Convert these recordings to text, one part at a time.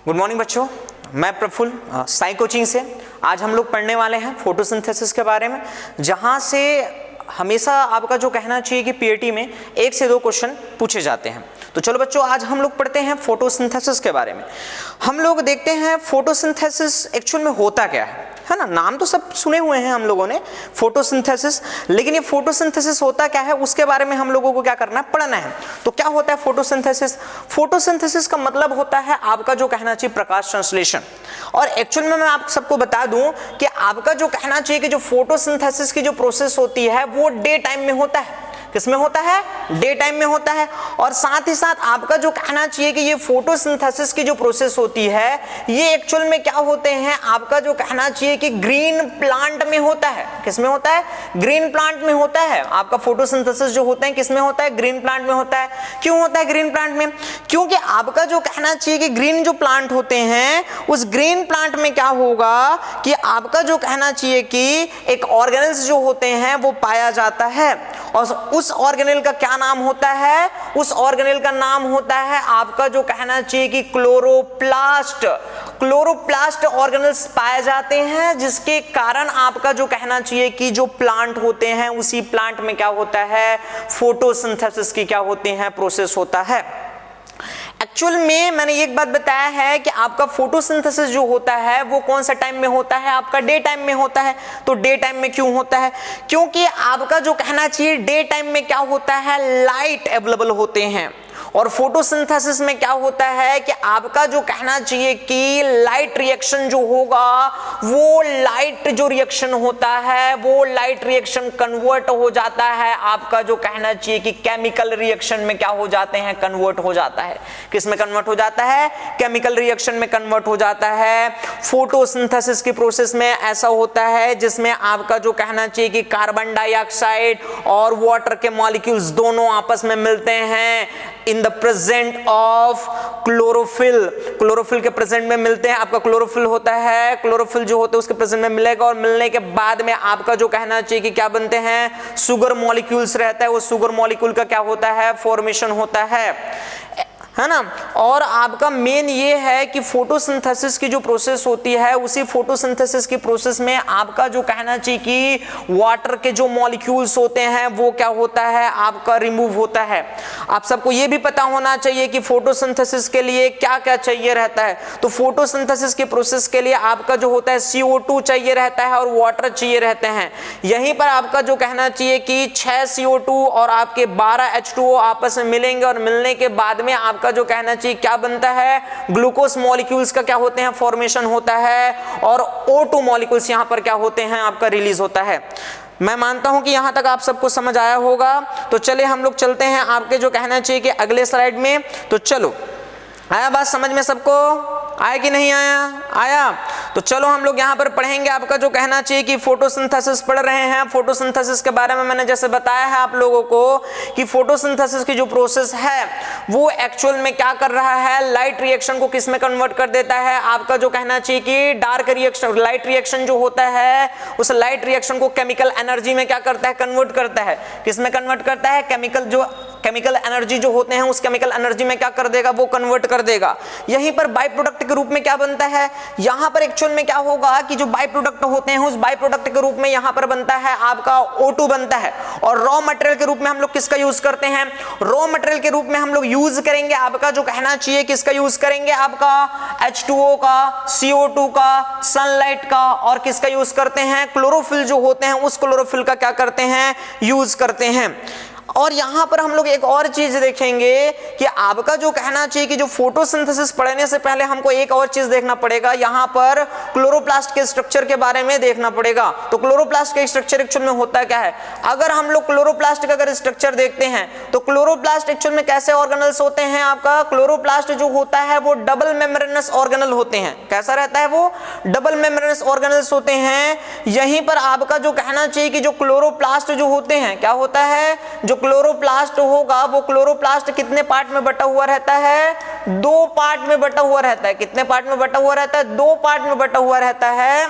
Good morning बच्चों, मैं Praful Sai coaching से। आज हम लोग पढ़ने वाले हैं फोटोसिंथेसिस के बारे में, जहां से हमेशा आपका जो कहना चाहिए कि पीएटी में 1 से 2 क्वेश्चन पूछे जाते हैं। तो चलो बच्चों, आज हम लोग पढ़ते हैं फोटोसिंथेसिस के बारे में। हम लोग देखते हैं फोटोसिंथेसिस एक्चुअल में होता क्या है ना। नाम तो सब सुने हुए हैं हम लोगों ने फोटोसिंथेसिस, लेकिन ये फोटोसिंथेसिस होता क्या है उसके बारे में हम लोगों को क्या करना है, पढ़ना है। तो क्या होता है फोटोसिंथेसिस? फोटोसिंथेसिस का मतलब होता है आपका जो कहना चाहिए प्रकाश संश्लेषण। और एक्चुअल में मैं आप सबको बता दूं कि आपका जो कहना चाहिए कि जो फोटोसिंथेसिस की जो प्रोसेस होती है वो डे टाइम में होता है। किसमें होता है? डे टाइम में होता है। और साथ ही साथ आपका जो कहना चाहिए कि ये फोटोसिंथेसिस की जो प्रोसेस होती है ये एक्चुअल में क्या होते हैं, आपका जो कहना चाहिए कि ग्रीन प्लांट में होता है। किसमें होता है? ग्रीन प्लांट में होता है। आपका फोटोसिंथेसिस जो होता है किसमें होता है? ग्रीन प्लांट में होता है। क्यों होता है ग्रीन प्लांट में? क्योंकि आपका जो कहना चाहिए कि ग्रीन जो प्लांट होते हैं उस ग्रीन प्लांट में क्या होगा कि आपका जो कहना चाहिए कि एक ऑर्गेनल्स जो होते हैं वो पाया जाता है। और उस ऑर्गेनेल का क्या नाम होता है? उस ऑर्गेनेल का नाम होता है आपका जो कहना चाहिए कि क्लोरोप्लास्ट। क्लोरोप्लास्ट ऑर्गेनेल्स पाए जाते हैं, जिसके कारण आपका जो कहना चाहिए कि जो प्लांट होते हैं उसी प्लांट में क्या होता है, फोटोसिंथेसिस की क्या होती है, प्रोसेस होता है। एक्चुअल में मैंने एक बात बताया है कि आपका फोटोसिंथेसिस जो होता है वो कौन सा टाइम में होता है? आपका डे टाइम में होता है। तो डे टाइम में क्यों होता है? क्योंकि आपका जो कहना चाहिए डे टाइम में क्या होता है, लाइट अवेलेबल होते हैं। और फोटोसिंथेसिस में क्या होता है कि आपका जो कहना चाहिए कि लाइट रिएक्शन जो होगा वो लाइट जो रिएक्शन होता है वो लाइट रिएक्शन कन्वर्ट हो जाता है, आपका जो कहना चाहिए कि केमिकल रिएक्शन में क्या हो जाते हैं, कन्वर्ट हो जाता है। किस में कन्वर्ट हो जाता है? केमिकल रिएक्शन में कन्वर्ट हो जाता है। फोटोसिंथेसिस की प्रोसेस में ऐसा होता है जिसमें आपका जो कहना चाहिए कि कार्बन डाइऑक्साइड और वाटर के मॉलिक्यूल्स दोनों आपस में मिलते हैं in the present of chlorophyll. Chlorophyll के प्रेजेंट में मिलते हैं। आपका क्लोरोफिल होता है, क्लोरोफिल जो होता है उसके प्रेजेंट में मिलेगा और मिलने के बाद में आपका जो कहना चाहिए कि क्या बनते हैं, शुगर मॉलिक्यूल्स रहता है। वो शुगर मॉलिक्यूल का क्या होता है, फॉर्मेशन होता है ना। और आपका मेन ये है कि फोटोसिंथेसिस की जो प्रोसेस होती है उसी फोटोसिंथेसिस की प्रोसेस में आपका जो कहना चाहिए कि वाटर के जो मॉलिक्यूल्स होते हैं वो क्या होता है, आपका रिमूव होता है। आप सबको ये भी पता होना चाहिए कि फोटोसिंथेसिस के लिए क्या क्या चाहिए रहता है। तो फोटोसिंथेसिस की प्रोसेस के लिए आपका जो होता है CO2 चाहिए रहता है और वाटर चाहिए रहते हैं। यहीं पर आपका जो कहना चाहिए कि 6 CO2 और आपके 12 H2O आपस में मिलेंगे और मिलने के बाद में आपका जो कहना चाहिए क्या बनता है, ग्लूकोज मॉलिक्यूल्स का क्या होते हैं, फॉर्मेशन होता है। और O2 मॉलिक्यूल्स यहां पर क्या होते हैं, आपका रिलीज होता है। मैं मानता हूं कि यहां तक आप सबको समझ आया होगा। तो चलिए हम लोग चलते हैं आपके जो कहना चाहिए कि अगले स्लाइड में। तो चलो, आया बात समझ में सबको? आया कि नहीं आया? आया। तो चलो हम लोग यहाँ पर पढ़ेंगे आपका जो कहना चाहिए कि फोटोसिंथेसिस पढ़ रहे हैं। फोटोसिंथेसिस के बारे में मैंने जैसे बताया है आप लोगों को कि फोटोसिंथेसिस की जो प्रोसेस है वो एक्चुअल में क्या कर रहा है, लाइट रिएक्शन को किस में कन्वर्ट कर देता है। आपका जो कहना चाहिए कि डार्क रिएक्शन, लाइट रिएक्शन जो होता है उस लाइट रिएक्शन को केमिकल एनर्जी में क्या करता है, कन्वर्ट करता है। किस में कन्वर्ट करता है? केमिकल एनर्जी जो होते हैं उस केमिकल एनर्जी में क्या कर देगा, वो कन्वर्ट कर देगा। यहीं पर बाय प्रोडक्ट के रूप में क्या बनता है, यहां पर एक्चुअल में क्या होगा कि जो बाय प्रोडक्ट होते हैं उस बाय प्रोडक्ट के रूप में यहां पर बनता है आपका O2 बनता है। और रॉ मटेरियल के रूप में हम लोग किसका यूज करते हैं? रॉ मटेरियल के रूप में हम लोग यूज करेंगे आपका जो कहना चाहिए किसका यूज करेंगे, आपका H2O का, CO2 का, सनलाइट का, और किसका यूज करते हैं, क्लोरोफिल जो होते हैं उस क्लोरोफिल का क्या करते हैं, यूज करते हैं। और यहां पर हम लोग एक और चीज देखेंगे कि आपका जो कहना चाहिए कि जो फोटोसिंथेसिस पढ़ने से पहले हमको एक और चीज देखना पड़ेगा, यहां पर क्लोरोप्लास्ट के स्ट्रक्चर के बारे में देखना पड़ेगा। तो क्लोरोप्लास्ट का स्ट्रक्चर एक्चुअल में होता क्या है? अगर हम लोग क्लोरोप्लास्ट का अगर स्ट्रक्चर देखते हैं तो क्लोरोप्लास्ट एक्चुअल में कैसे ऑर्गेनल्स होते हैं? आपका क्लोरोप्लास्ट जो होता है वो डबल मेम्ब्रेनस ऑर्गेनल होते हैं। कैसा रहता है वो? डबल मेम्ब्रेनस ऑर्गेनल्स होते हैं। यहीं पर आपका जो कहना चाहिए कि जो क्लोरोप्लास्ट जो होते हैं क्या होता है, जो क्लोरोप्लास्ट होगा वो क्लोरोप्लास्ट कितने पार्ट में बटा हुआ रहता है? 2 पार्ट में बटा हुआ रहता है। कितने पार्ट में बटा हुआ रहता है? 2 पार्ट में बटा हुआ रहता है।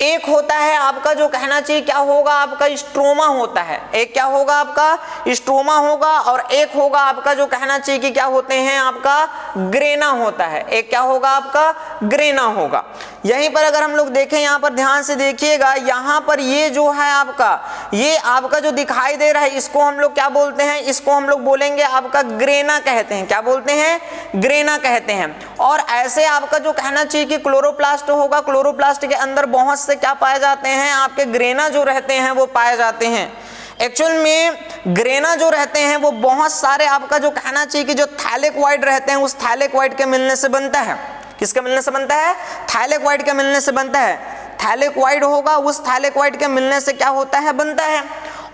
एक होता है आपका जो कहना चाहिए क्या होगा, आपका स्ट्रोमा होता है, एक क्या होगा आपका स्ट्रोमा होगा, और एक होगा आपका जो कहना चाहिए कि क्या होते हैं आपका ग्रेना होता है, एक क्या होगा आपका ग्रेना होगा। यहीं पर अगर हम लोग देखें, यहाँ पर ध्यान से देखिएगा, यहाँ पर ये जो है आपका, ये आपका जो दिखाई दे रहा है इसको हम लोग क्या बोलते हैं, इसको हम लोग बोलेंगे आपका ग्रेना कहते हैं। क्या बोलते हैं, ग्रेना कहते हैं। और ऐसे आपका जो कहना चाहिए कि क्लोरोप्लास्ट होगा, क्लोरोप्लास्ट के अंदर बहुत से क्या पाए जाते हैं, आपके ग्रेना जो रहते हैं वो पाए जाते हैं। एक्चुअल में ग्रेना जो रहते हैं वो बहुत सारे आपका जो कहना चाहिए कि जो थैलेक्वाइड रहते हैं उस थैलेक्वाइड के मिलने से बनता है। किसके मिलने से बनता है, थैलेक्वाइड के मिलने से बनता है। थैलेक्वाइड होगा, उस थैलेक्वाइड के मिलने से क्या होता है, बनता है।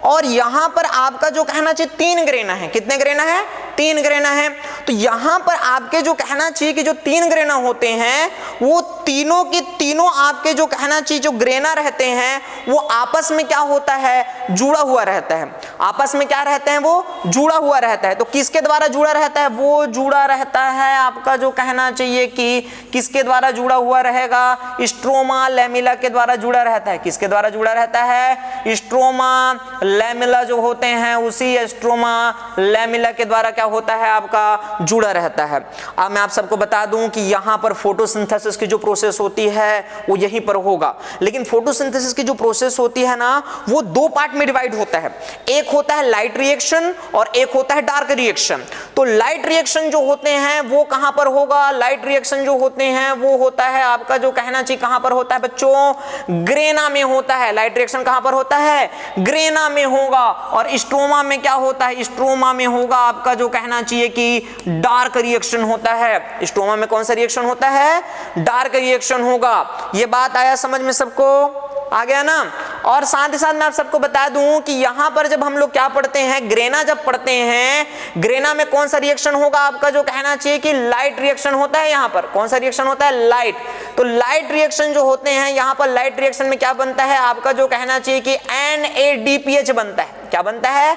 और यहां पर आपका जो कहना चाहिए 3 ग्रेना है, कितने ग्रेना है, 3 ग्रेना है। तो यहां पर आपके जो कहना चाहिए कि जो 3 ग्रेना होते हैं वो तीनों की तीनों आपके जो कहना चाहिए जो ग्रेना रहते हैं वो आपस में क्या होता है, जुड़ा हुआ रहता है। आपस में क्या रहते हैं, वो जुड़ा हुआ रहता है। तो किसके द्वारा जुड़ा रहता है, वो जुड़ा रहता है आपका जो कहना चाहिए कि किसके द्वारा जुड़ा हुआ रहेगा, स्ट्रोमा लैमेला के द्वारा जुड़ा रहता है। किसके द्वारा जुड़ा रहता है, स्ट्रोमा लैमेला जो होते हैं उसी स्ट्रोमा लैमेला के द्वारा क्या होता है आपका जुड़ा रहता है। अब मैं आप सबको बता दूं कि यहां पर फोटोसिंथेसिस की जो प्रोसेस होती है वो यहीं पर होगा। लेकिन फोटोसिंथेसिस की जो प्रोसेस होती है ना वो 2 पार्ट में डिवाइड होता है, एक होता है लाइट रिएक्शन और एक होता है डार्क रिएक्शन। तो लाइट रिएक्शन जो होते हैं वो कहां पर होगा, लाइट रिएक्शन जो होते हैं वो होता है आपका जो कहना चाहिए कहां पर होता है बच्चों, ग्रेना में होता है। लाइट रिएक्शन कहां पर होता है, ग्रेना में होगा। और स्ट्रोमा में क्या होता है, स्ट्रोमा में होगा आपका जो कहना चाहिए कि डार्क रिएक्शन होता है। स्ट्रोमा में कौन सा रिएक्शन होता है, डार्क रिएक्शन होगा। ये बात आया समझ में सबको, आ गया ना। और साथ ही साथ मैं आप सबको बता दूं कि यहां पर जब हम लोग क्या पढ़ते हैं, ग्रेना जब पढ़ते हैं, ग्रेना में कौन सा रिएक्शन होगा आपका जो कहना चाहिए कि लाइट रिएक्शन होता है। यहां पर कौन सा रिएक्शन होता है, लाइट। तो लाइट रिएक्शन जो होते हैं यहां पर लाइट रिएक्शन में क्या बनता है आपका जो कहना चाहिए कि NADPH बनता है। क्या बनता है,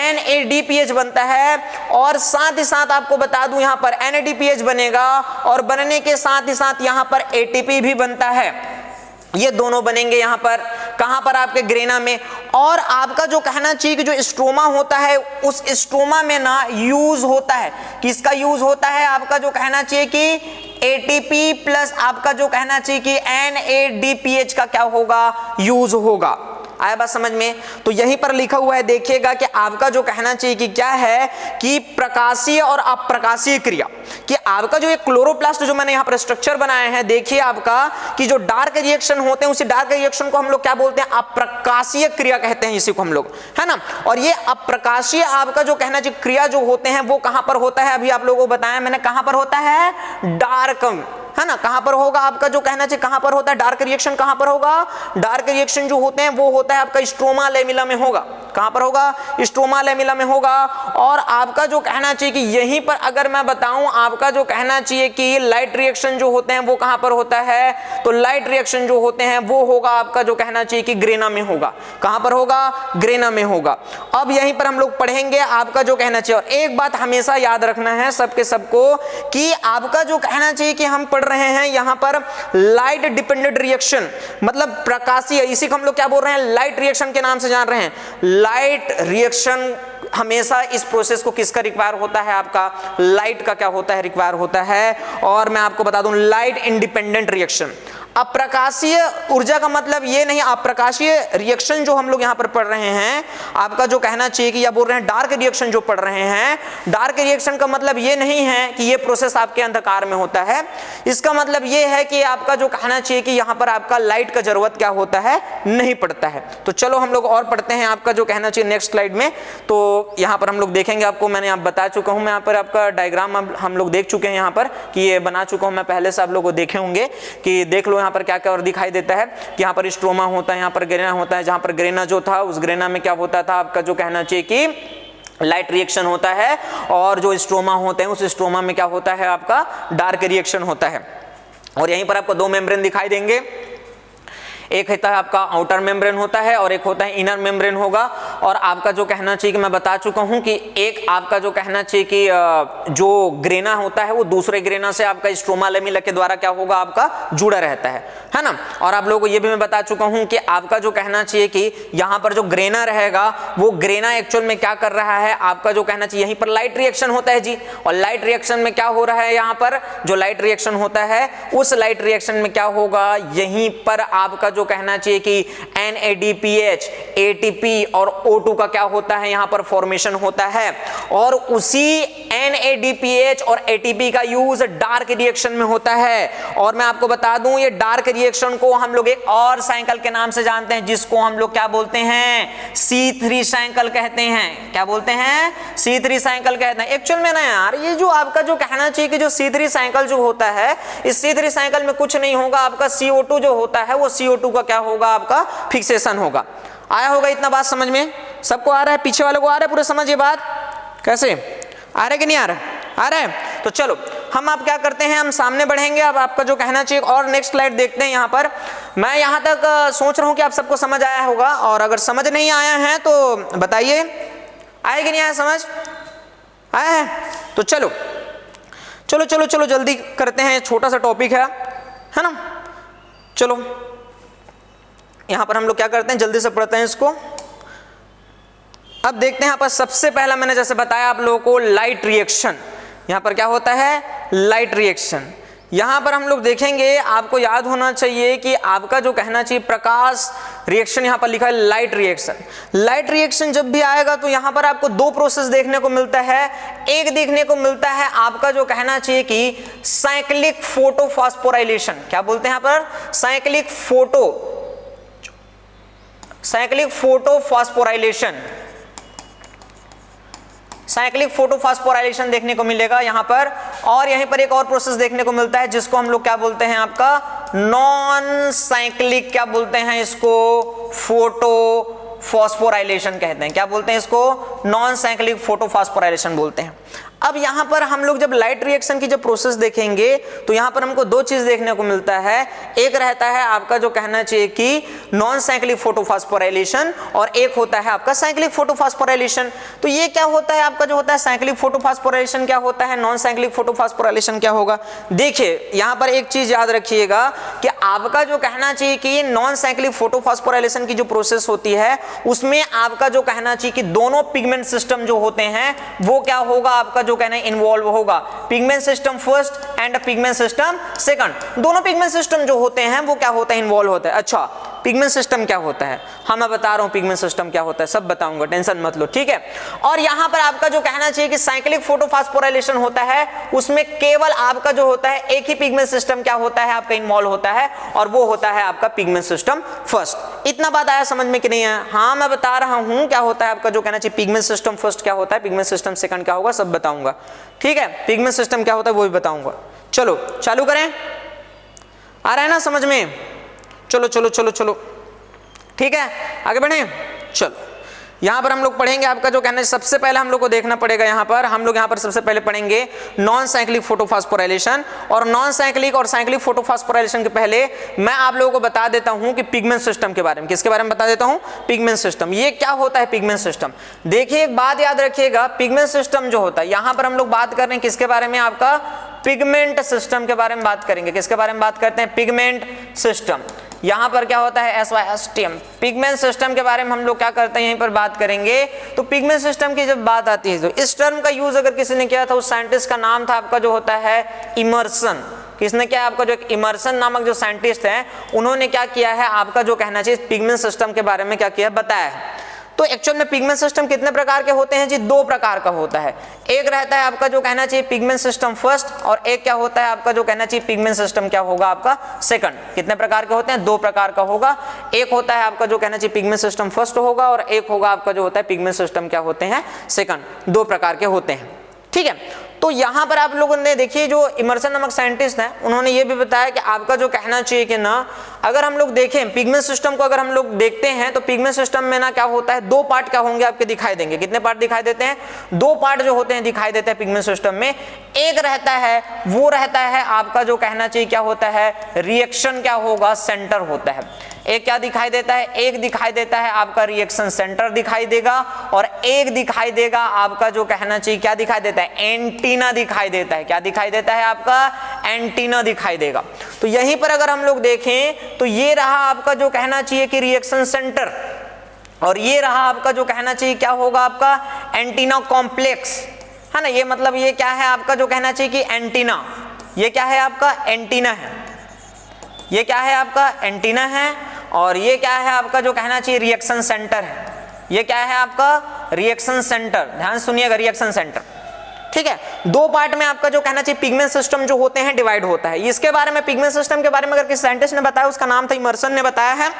NADPH बनता है। और साथ ही साथ आपको बता दूं यहां पर NADPH बनेगा और बनने के साथ ही साथ यहां पर ATP भी बनता है। ये दोनों बनेंगे यहां पर, कहां पर आपके ग्रेना में। और आपका जो कहना चाहिए कि जो स्ट्रोमा होता है उस स्ट्रोमा में ना यूज होता है, किसका यूज होता है आपका जो कहना चाहिए कि ATP प्लस आपका जो कहना चाहिए कि NADPH का क्या होगा, यूज होगा। आया बात समझ में। तो यहीं पर लिखा हुआ है, देखिएगा कि आपका जो कहना चाहिए कि क्या है कि प्रकाशीय और अप्रकाशीय क्रिया, कि आपका जो ये क्लोरोप्लास्ट जो मैंने यहाँ पर स्ट्रक्चर बनाया है, देखिए आपका कि जो डार्क रिएक्शन होते हैं उसी डार्क रिएक्शन को हम लोग क्या बोलते हैं, अप्रकाशीय क्रिया कहते हैं इसी को हम लोग, है ना। और ये अप्रकाशीय आपका जो कहना चाहिए क्रिया जो होते हैं वो कहां पर होता है, अभी आप लोगों को बताया मैंने, कहां पर होता है, डार्क, है ना। कहां पर होगा आपका जो कहना चाहिए, कहां पर होता है डार्क रिएक्शन, कहां पर होगा, डार्क रिएक्शन जो होते हैं वो होता है आपका स्ट्रोमा लैमेला में होगा। कहां पर होगा, स्ट्रोमा लैमेला में होगा। और आपका जो कहना चाहिए कि यहीं पर अगर मैं बताऊं आपका जो कहना चाहिए कि लाइट रिएक्शन जो होते हैं वो कहां पर होता है, तो लाइट रिएक्शन जो होते हैं वो होगा आपका जो कहना चाहिए कि ग्रेना में होगा। कहां पर होगा, ग्रेना में होगा। अब यहीं पर हम लोग पढ़ेंगे आपका जो कहना चाहिए। और एक बात हमेशा याद रखना है सबके सबको कि आपका जो कहना चाहिए कि हम रहे हैं यहां पर लाइट डिपेंडेंट रिएक्शन, मतलब प्रकाशीय, इसी को हम लोग क्या बोल रहे हैं, लाइट रिएक्शन के नाम से जान रहे हैं। लाइट रिएक्शन हमेशा इस प्रोसेस को किसका रिक्वायर होता है, आपका लाइट का क्या होता है, रिक्वायर होता है। और मैं आपको बता दूं लाइट इंडिपेंडेंट रिएक्शन। अप्रकाशीय ऊर्जा का मतलब ये नहीं, अप्रकाशीय रिएक्शन जो हम लोग यहां पर पढ़ रहे हैं, आपका जो कहना चाहिए कि या बोल रहे हैं डार्क रिएक्शन जो पढ़ रहे हैं, डार्क रिएक्शन का मतलब ये नहीं है कि ये प्रोसेस आपके अंधकार में होता है। इसका मतलब ये है कि आपका जो कहना चाहिए कि यहां पर आपका लाइट का जरूरत क्या होता है, नहीं पड़ता है। तो चलो हम लोग और पढ़ते हैं आपका जो कहना चाहिए नेक्स्ट स्लाइड में। तो यहां पर हम लोग देखेंगे, आपको मैंने आप बता चुका हूं, मैं यहाँ पर आपका डायग्राम हम लोग देख चुके हैं यहाँ पर कि ये बना चुका हूं मैं पहले से, आप लोग को देखे होंगे कि देख लो यहाँ पर क्या क्या और दिखाई देता है कि यहाँ पर स्ट्रोमा होता है, यहाँ पर ग्रेना होता है। जहां पर ग्रेना जो था उस ग्रेना में क्या होता था आपका जो कहना चाहिए कि लाइट रिएक्शन होता है, और जो स्ट्रोमा होते हैं उस स्ट्रोमा में क्या होता है आपका डार्क रिएक्शन होता है। और यहीं पर आपको 2 मेम्ब्रेन दिखाई देंगे, एक होता है आपका आउटर मेम्ब्रेन होता है और एक होता है इनर मेम्ब्रेन होगा। और आपका जो कहना चाहिए कि मैं बता चुका हूं कि एक आपका जो कहना चाहिए कि जो ग्रेना होता है वो दूसरे ग्रेना से आपका स्ट्रोमा लेमिला के द्वारा क्या होगा, आपका जुड़ा रहता है ना। और आप लोगों को ये भी मैं बता चुका हूं कि आपका जो कहना चाहिए कि यहां पर जो ग्रेना रहेगा वो ग्रेना एक्चुअल में क्या कर रहा है, आपका जो कहना चाहिए यहीं पर लाइट रिएक्शन होता है जी। और लाइट रिएक्शन में क्या हो रहा है, यहां पर जो लाइट रिएक्शन होता है उस लाइट रिएक्शन में क्या होगा, यहीं पर आपका जो कहना चाहिए कि NADPH, ATP और O2 का क्या होता है, यहां पर फॉर्मेशन होता है। और उसी NADPH और ATP का यूज डार्क रिएक्शन में होता है। और मैं आपको बता दूं ये डार्क रिएक्शन को हम लोग एक और साइकिल के नाम से जानते हैं, जिसको हम लोग क्या बोलते हैं, C3 साइकिल कहते हैं। क्या बोलते हैं, C3 साइकिल कहते हैं। एक्चुअल में ना यार ये जो आपका जो कहना चाहिए कि जो C3 साइकिल जो होता है, इस C3 साइकिल में कुछ नहीं होगा, आपका CO2 जो होता है वो CO2 का क्या होगा, आपका फिक्सेशन होगा। आया होगा इतना बात समझ में, सबको आ रहा है, पीछे वालों को आ रहा है पूरे समझ ये बात, कैसे आ रहा है कि नहीं आ रहा है, आ रहा है। तो चलो हम आप क्या करते हैं, हम सामने बढ़ेंगे। अब आपका जो कहना चाहिए और नेक्स्ट स्लाइड देखते हैं। यहाँ पर मैं यहाँ तक सोच रहा हूँ कि आप सबको समझ आया होगा, और अगर समझ नहीं आया है तो बताइए, आया कि नहीं आया, समझ आया है। तो चलो चलो चलो चलो जल्दी करते हैं, छोटा सा टॉपिक है ना। चलो यहाँ पर हम लोग क्या करते हैं, जल्दी से पढ़ते हैं इसको। अब देखते हैं यहाँ पर सबसे पहला मैंने जैसे बताया आप लोगों को लाइट रिएक्शन। यहाँ पर क्या होता है, लाइट रिएक्शन। यहाँ पर हम लोग देखेंगे, आपको याद होना चाहिए कि आपका जो कहना चाहिए प्रकाश रिएक्शन, यहाँ पर लिखा है लाइट रिएक्शन। लाइट रिएक्शन जब भी आएगा तो यहाँ पर आपको दो प्रोसेस देखने को मिलता है। एक देखने को मिलता है आपका जो कहना चाहिए कि साइक्लिक फोटोफॉस्फोराइलेशन। क्या बोलते हैं यहाँ पर, साइक्लिक फोटोफॉस्फोराइलेशन। साइक्लिक फोटोफॉस्फोराइलेशन देखने को मिलेगा यहाँ पर। और यहीं पर एक और प्रोसेस देखने को मिलता है जिसको हम लोग क्या बोलते हैं, आपका नॉन साइक्लिक, क्या बोलते हैं इसको, फोटोफॉस्फोराइलेशन कहते हैं। क्या बोलते हैं इसको, नॉन साइक्लिक फोटोफॉस्फोराइलेशन बोलते हैं। अब यहाँ पर हम लोग जब लाइट रिएक्शन की जब प्रोसेस देखेंगे तो यहाँ पर हमको दो चीज देखने को मिलता है। एक रहता है आपका जो कहना चाहिए कि नॉन साइक्लिक फोटोफॉस्फोराइलेशन, और एक होता है आपका साइक्लिक फोटोफॉस्फोराइलेशन। तो ये क्या होता है, आपका जो होता है साइक्लिक फोटोफॉस्फोराइलेशन क्या होता है, नॉन साइक्लिक फोटोफॉस्फोराइलेशन क्या होगा। देखिए यहाँ पर एक चीज याद रखिएगा कि आपका जो कहना चाहिए कि नॉन साइक्लिक फोटोफॉस्फोराइलेशन की जो प्रोसेस होती है उसमें आपका जो कहना चाहिए कि दोनों पिगमेंट सिस्टम जो होते हैं वो क्या होगा, आपका जो कहना है इन्वॉल्व होगा। Pigment system first and pigment system second, दोनों पिगमेंट सिस्टम जो होते हैं वो क्या होता है, इन्वॉल्व होता है। अच्छा पिगमेंट सिस्टम क्या होता है, हाँ मैं बता रहा हूं पिगमेंट सिस्टम क्या होता है, सब बताऊंगा, टेंशन मत लो, ठीक है। और यहां पर आपका जो कहना चाहिए कि साइक्लिक फोटोफॉस्फोराइलेशन होता है, उसमें केवल आपका जो होता है एक ही पिगमेंट सिस्टम क्या होता है, आपका इन्वॉल्व होता है, और वो होता है आपका पिगमेंट सिस्टम फर्स्ट। इतना बात आया समझ में कि नहीं है, हाँ मैं बता रहा हूं क्या होता है आपका जो कहना चाहिए पिगमेंट सिस्टम फर्स्ट क्या होता है, पिगमेंट सिस्टम सेकंड क्या होगा, सब बताऊंगा, ठीक है। पिगमेंट सिस्टम क्या होता है वो भी बताऊंगा। चलो चालू करें, आ रहा है ना समझ में, चलो चलो चलो चलो ठीक है, आगे बढ़े। चलो यहां पर हम लोग पढ़ेंगे, आपका जो कहना है सबसे पहले हम लोग को देखना पड़ेगा, यहां पर हम लोग यहां पर सबसे पहले पढ़ेंगे नॉन साइक्लिक फोटोफॉस्फोराइलेशन। और नॉन साइक्लिक और साइक्लिक फोटोफॉस्फोराइलेशन के पहले मैं आप लोगों को बता देता हूं कि पिगमेंट सिस्टम के बारे में। किसके बारे में बता देता हूं, पिगमेंट सिस्टम। ये क्या होता है पिगमेंट सिस्टम, देखिए एक बात याद रखिएगा, पिगमेंट सिस्टम जो होता है, यहां पर हम लोग बात कर रहे हैं किसके बारे में, आपका पिगमेंट सिस्टम के बारे में बात करेंगे। किसके बारे में बात करते हैं, पिगमेंट सिस्टम। यहां पर क्या होता है, SYSTM, पिगमेंट सिस्टम के बारे में हम लोग क्या करते हैं, यहीं पर बात करेंगे। तो पिगमेंट सिस्टम की जब बात आती है तो इस टर्म का यूज अगर किसी ने किया था, उस साइंटिस्ट का नाम था आपका जो होता है इमर्सन। किसने क्या, आपका जो एक इमर्सन नामक जो साइंटिस्ट है, उन्होंने क्या किया है, आपका जो कहना चाहिए पिगमेंट सिस्टम के बारे में क्या किया, बताया है। तो एक्चुअल में पिगमेंट सिस्टम कितने प्रकार के होते हैं जी, दो प्रकार का होता है। एक रहता है आपका जो कहना चाहिए पिगमेंट सिस्टम फर्स्ट, और एक क्या होता है आपका जो कहना चाहिए पिगमेंट सिस्टम क्या होगा, आपका सेकंड। कितने प्रकार के होते हैं, दो प्रकार का होगा। एक होता है आपका जो कहना चाहिए पिगमेंट सिस्टम फर्स्ट होगा, और एक होगा आपका जो होता है पिगमेंट सिस्टम क्या होते हैं, सेकंड। दो प्रकार के होते हैं, ठीक है। तो यहां पर आप लोगों ने देखिए जो इमर्सन नामक साइंटिस्ट हैं, उन्होंने ये भी बताया कि आपका जो कहना चाहिए कि ना अगर हम लोग देखें पिगमेंट सिस्टम को, अगर हम लोग देखते हैं तो पिगमेंट सिस्टम में ना क्या होता है, दो पार्ट क्या होंगे आपके दिखाई देंगे। कितने पार्ट दिखाई देते हैं? दो पार्ट जो होते हैं दिखाई देते हैं पिगमेंट सिस्टम में। एक रहता है, वो रहता है आपका जो कहना चाहिए क्या होता है, रिएक्शन क्या होगा, सेंटर होता है। एक क्या दिखाई देता है, एक दिखाई देता है आपका रिएक्शन सेंटर दिखाई देगा, और एक दिखाई देगा आपका जो कहना चाहिए क्या दिखाई देता है, एंटीना दिखाई देता है। क्या दिखाई देता है आपका? एंटीना दिखाई देगा। तो यहीं पर अगर हम लोग देखें तो ये रहा आपका जो कहना चाहिए कि रिएक्शन सेंटर, और ये रहा आपका जो कहना चाहिए क्या होगा, आपका एंटीना कॉम्प्लेक्स, है ना। ये मतलब ये क्या है आपका जो कहना चाहिए कि एंटीना, ये क्या है आपका एंटीना है, ये क्या है आपका एंटीना है, और ये क्या है आपका जो कहना चाहिए रिएक्शन सेंटर है। ये क्या है आपका रिएक्शन सेंटर, ध्यान सुनिएगा, रिएक्शन सेंटर, ठीक है। दो पार्ट में आपका जो कहना चाहिए पिगमेंट सिस्टम जो होते हैं डिवाइड होता है। इसके बारे में पिगमेंट सिस्टम के बारे में अगर किसी साइंटिस्ट ने बताया, उसका नाम था इमर्सन ने बताया है।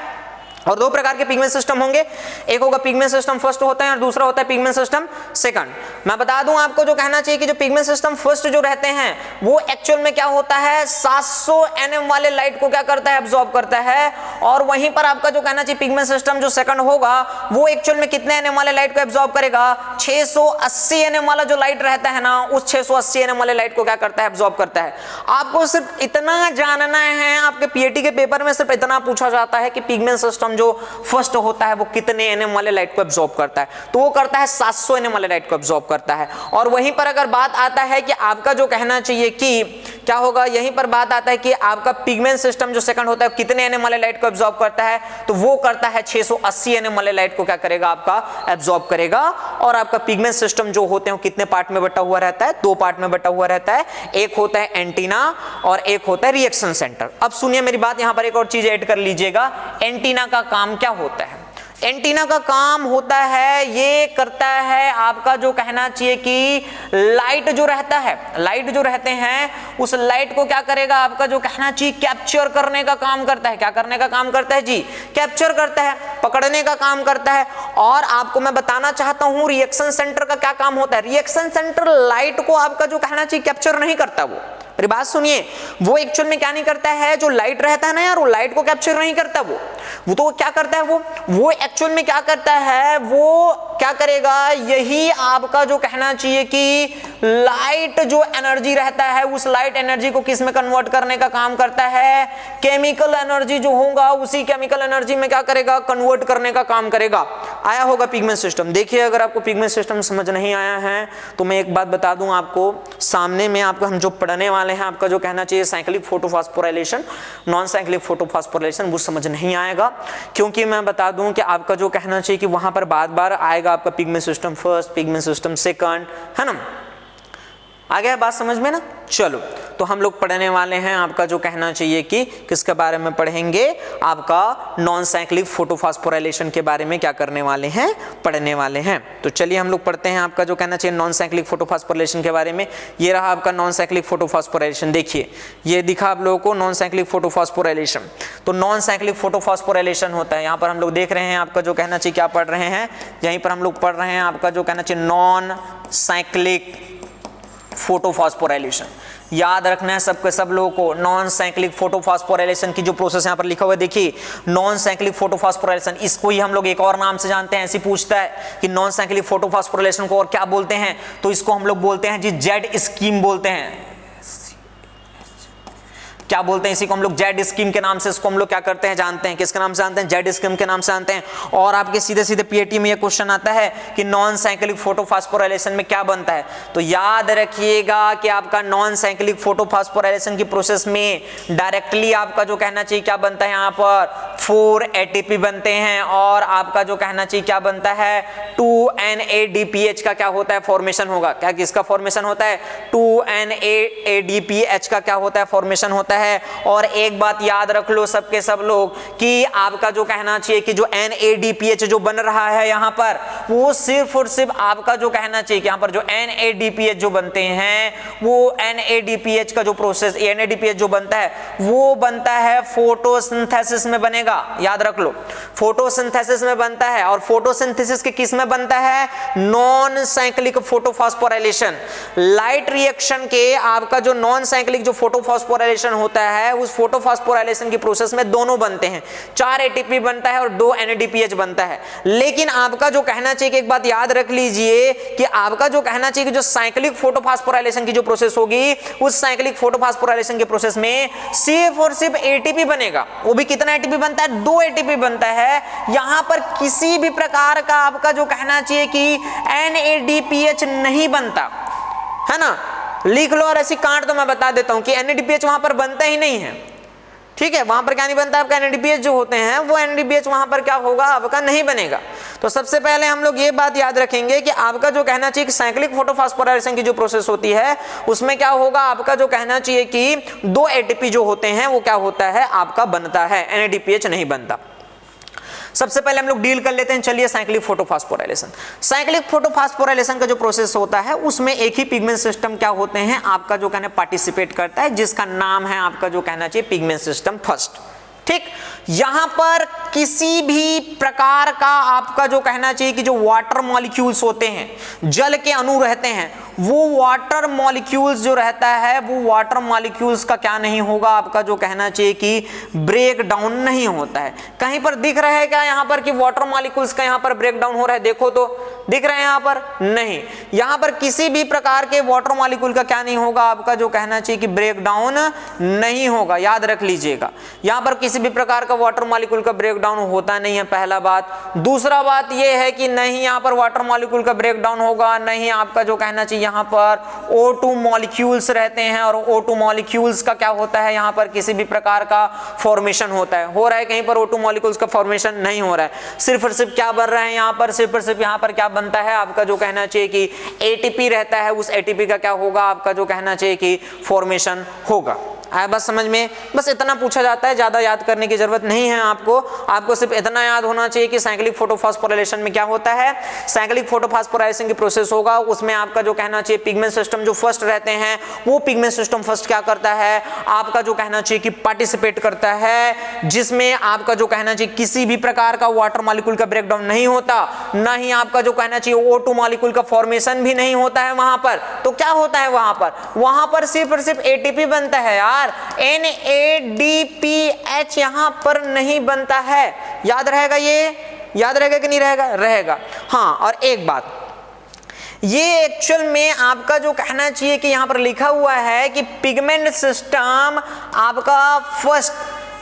और दो प्रकार के पिगमेंट सिस्टम होंगे, एक होगा पिगमेंट सिस्टम फर्स्ट होता है और दूसरा होता है पिगमेंट सिस्टम सेकंड। मैं बता दूं आपको जो कहना चाहिए कि जो पिगमेंट सिस्टम फर्स्ट जो रहते हैं वो एक्चुअल में क्या होता है, 700 nm वाले लाइट को क्या करता है, एब्जॉर्ब करता है। और वहीं पर आपका जो कहना चाहिए पिगमेंट सिस्टम जो सेकंड होगा वो एक्चुअल में कितने nm वाले लाइट को एब्जॉर्ब करेगा, 680 nm वाला जो लाइट रहता है ना, उस 680 nm वाले लाइट को क्या करता है, एब्जॉर्ब करता है। आपको सिर्फ इतना जानना है, आपके पीएटी के पेपर में सिर्फ इतना पूछा जाता है कि पिगमेंट सिस्टम जो फर्स्ट होता है वो कितने nm वाले लाइट को एब्जॉर्ब करता है, तो वो करता है 700 nm वाले लाइट को एब्जॉर्ब करता है। और वहीं पर अगर बात आता है कि आपका जो कहना चाहिए कि क्या होगा, यहीं पर बात आता है कि आपका पिगमेंट सिस्टम जो सेकंड होता है कितने nm वाले लाइट को एब्जॉर्ब करता है, तो वो करता है 680 nm वाले लाइट को क्या करेगा, आपका एब्जॉर्ब करेगा। और आपका पिगमेंट सिस्टम जो होते हैं कितने पार्ट में बटा हुआ रहता है, दो पार्ट में बटा हुआ रहता है। एक होता है एंटीना और एक होता है रिएक्शन सेंटर। अब सुनिए मेरी बात, यहां पर एक और चीज ऐड कर लीजिएगा। एंटीना का काम क्या होता है? एंटीना का काम होता है, ये करता है आपका जो कहना चाहिए कि लाइट जो रहता है, लाइट जो रहते हैं उस लाइट को क्या करेगा, आपका जो कहना चाहिए कैप्चर करने का काम करता है। क्या करने का काम करता है जी? कैप्चर करता है, पकड़ने का काम करता है। और आपको मैं बताना चाहता हूं रिएक्शन सेंटर का क्या काम होता है। रिएक्शन सेंटर लाइट को आपका जो कहना चाहिए कैप्चर नहीं करता। वो मेरी बात सुनिए, वो एक्चुअल में क्या नहीं करता है, जो लाइट रहता है ना यार, वो लाइट को कैप्चर नहीं करता। वो तो क्या करता है, वो एक्चुअल में क्या करता है, वो क्या करेगा, यही आपका जो कहना चाहिए कि लाइट जो एनर्जी रहता है उस लाइट एनर्जी को किस में कन्वर्ट करने का काम करता है, केमिकल एनर्जी जो होगा उसी केमिकल एनर्जी में क्या करेगा, कन्वर्ट करने का काम करेगा। आया होगा पिगमेंट सिस्टम। देखिए अगर आपको पिगमेंट सिस्टम समझ नहीं आया है तो मैं एक बात बता दूं आपको, सामने में आपको हम जो पढ़ने वाले हैं, आपका जो कहना चाहिए cyclic photophosphorylation, non cyclic photophosphorylation, वो समझ नहीं आएगा। क्योंकि मैं बता दूं कि आपका जो कहना चाहिए कि वहां पर बार बार आएगा आपका pigment system first, pigment system second, है ना। आ गया बात समझ में ना। चलो तो हम लोग पढ़ने वाले हैं आपका जो कहना चाहिए कि किसके बारे में पढ़ेंगे, आपका नॉन साइक्लिक फोटोफॉस्फोराइलेशन के बारे में क्या करने वाले हैं, पढ़ने वाले हैं। तो चलिए हम लोग पढ़ते हैं आपका जो कहना चाहिए नॉन साइक्लिक फोटोफॉस्फोराइलेशन के बारे में। ये रहा आपका नॉन साइक्लिक फोटोफॉस्फोराइलेशन। देखिए ये दिखा आप लोगों को नॉन साइक्लिक फोटोफॉस्फोराइलेशन। तो नॉन साइक्लिक फोटोफॉस्फोराइलेशन होता है, यहाँ पर हम लोग देख रहे हैं आपका जो कहना चाहिए क्या पढ़ रहे हैं, यहीं पर हम लोग पढ़ रहे हैं आपका जो कहना चाहिए नॉन साइक्लिक फोटोफॉस्फोराइलेशन। याद रखना है सबके सब लोगों को, नॉन साइक्लिक फोटोफॉस्फोराइलेशन की जो प्रोसेस यहाँ पर लिखा हुआ है, देखिए नॉन साइक्लिक फोटोफॉस्फोराइलेशन, इसको ही हम लोग एक और नाम से जानते हैं। ऐसे पूछता है कि नॉन साइक्लिक फोटोफॉस्फोराइलेशन को और क्या बोलते हैं, तो इसको हम लोग बोलते हैं जी जेड स्कीम बोलते हैं। क्या बोलते हैं इसी को हम लोग, जेड स्कीम के नाम से इसको हम लोग क्या करते हैं, जानते हैं। किसके नाम से जानते हैं, जेड स्कीम के नाम से जानते हैं। और आपके सीधे सीधे पीएटी में ये क्वेश्चन आता है कि नॉन साइक्लिक फोटोफॉस्फोराइलेशन में क्या बनता है, तो याद रखिएगा कि आपका नॉन साइक्लिक फोटोफॉस्फोराइलेशन की प्रोसेस में डायरेक्टली आपका जो कहना चाहिए क्या बनता है, यहाँ पर 4 ATP बनते हैं। और आपका जो कहना चाहिए क्या बनता है, 2 NADPH का क्या होता है, फॉर्मेशन होगा। क्या किसका फॉर्मेशन होता है, 2 NADPH का क्या होता है, फॉर्मेशन होता है। और एक बात याद रख लो सबके सब लोग कि आपका जो कहना चाहिए कि जो NADPH जो बन रहा है यहाँ पर, वो सिर्फ और सिर्फ आपका जो कहना चाहिए कि यहाँ पर जो NADPH जो बनते हैं, वो NADPH का जो प्रोसेस NADPH जो बनता है वो बनता है फोटोसिंथेसिस में बनेगा। याद रख लो फोटोसिंथेसिस में बनता है। और फोटोसिंथेसिस के किस में बनता है, non cyclic photophosphorylation. Light reaction के आपका जो नॉन साइक्लिक जो फोटोफॉस्फोराइलेशन होता होता है उस फोटोफॉस्फोराइलेशन की प्रोसेस में दोनों बनते हैं, 4 एटीपी बनता है और 2 NADPH बनता है। लेकिन आपका जो कहना चाहिए कि एक बात याद रख लीजिए कि आपका जो कहना चाहिए कि जो साइक्लिक फोटोफॉस्फोराइलेशन की जो प्रोसेस होगी उस साइक्लिक फोटोफॉस्फोराइलेशन के प्रोसेस में सिर्फ और सिर्फ एटीपी बनेगा। वो भी कितना एटीपी बनता है? 2 एटीपी बनता है। यहां पर किसी भी प्रकार का आपका जो कहना चाहिए कि NADPH नहीं बनता है ना। लिख लो और ऐसी काट तो मैं बता देता हूं कि NADPH वहां पर बनता ही नहीं है, ठीक है। वहां पर क्या नहीं बनता आपका? NADPH जो होते हैं वो NADPH वहां पर क्या होगा आपका? नहीं बनेगा। तो सबसे पहले हम लोग ये बात याद रखेंगे कि आपका जो कहना चाहिए कि साइक्लिक फोटोफॉस्फोराइलेशन की जो प्रोसेस होती है उसमें क्या होगा आपका जो कहना चाहिए कि 2 एटीपी जो होते हैं वो क्या होता है आपका बनता है, NADPH नहीं बनता। सबसे पहले हम लोग डील कर लेते हैं, चलिए साइक्लिक फोटोफॉस्फोराइलेशन। साइक्लिक फोटोफॉस्फोराइलेशन का जो प्रोसेस होता है उसमें एक ही पिगमेंट सिस्टम क्या होते हैं आपका जो कहना पार्टिसिपेट करता है, जिसका नाम है आपका जो कहना चाहिए पिगमेंट सिस्टम फर्स्ट, ठीक। यहां पर किसी भी प्रकार का आपका जो कहना चाहिए कि जो वाटर मॉलिक्यूल्स होते हैं, जल के अणु रहते हैं, वो वाटर मॉलिक्यूल्स जो रहता है वो वाटर मॉलिक्यूल्स का क्या नहीं होगा आपका जो कहना चाहिए कि ब्रेक डाउन नहीं होता है। कहीं पर दिख रहा है क्या यहां पर कि वाटर मॉलिक्यूल्स का यहां पर ब्रेक डाउन हो रहा है? देखो तो दिख रहे हैं यहां पर? नहीं, यहां पर किसी भी प्रकार के वाटर मॉलिक्यूल का क्या नहीं होगा आपका जो कहना चाहिए कि ब्रेक डाउन नहीं होगा, याद रख लीजिएगा। यहां पर किसी भी प्रकार का वाटर मॉलिक्यूल का ब्रेक डाउन होता नहीं है, पहला बात। दूसरा बात यह है कि नहीं यहां पर वाटर मॉलिक्यूल का ब्रेक डाउन होगा, नहीं आपका जो कहना चाहिए यहां पर O2 मॉलिक्यूल्स रहते हैं और O2 मॉलिक्यूल्स का क्या होता है यहां पर किसी भी प्रकार का फॉर्मेशन होता है, हो रहा है कहीं पर O2 मॉलिक्यूल्स का फॉर्मेशन नहीं हो रहा है। सिर्फ और सिर्फ क्या बन रहा है यहां पर? सिर्फ और सिर्फ यहां पर क्या बनता है आपका जो कहना चाहिए कि एटीपी रहता है, उस एटीपी का क्या होगा आपका जो कहना चाहिए कि फॉर्मेशन होगा। आया बस समझ में? बस इतना पूछा जाता है, ज्यादा याद करने की जरूरत नहीं है आपको सिर्फ इतना याद होना चाहिए कि साइक्लिक फोटोफॉस्फोराइलेशन में क्या होता है, साइक्लिक फोटोफॉस्फोराइलेशन की प्रोसेस होगा उसमें आपका जो कहना चाहिए पिगमेंट सिस्टम जो फर्स्ट रहते हैं वो पिगमेंट सिस्टम फर्स्ट क्या करता है आपका जो कहना चाहिए कि पार्टिसिपेट करता है, जिसमें आपका जो कहना चाहिए किसी भी प्रकार का वाटर मॉलिक्यूल का ब्रेकडाउन नहीं होता, ना ही आपका जो कहना चाहिए O2 मॉलिक्यूल का फॉर्मेशन भी नहीं होता है वहां पर। तो क्या होता है वहां पर सिर्फ और सिर्फ एटीपी बनता है यार, NADPH यहां पर नहीं बनता है। याद रहेगा? ये याद रहेगा कि नहीं रहेगा? रहेगा। हाँ, और एक बात ये एक्चुअल में आपका जो कहना चाहिए कि यहां पर लिखा हुआ है कि पिगमेंट सिस्टम आपका फर्स्ट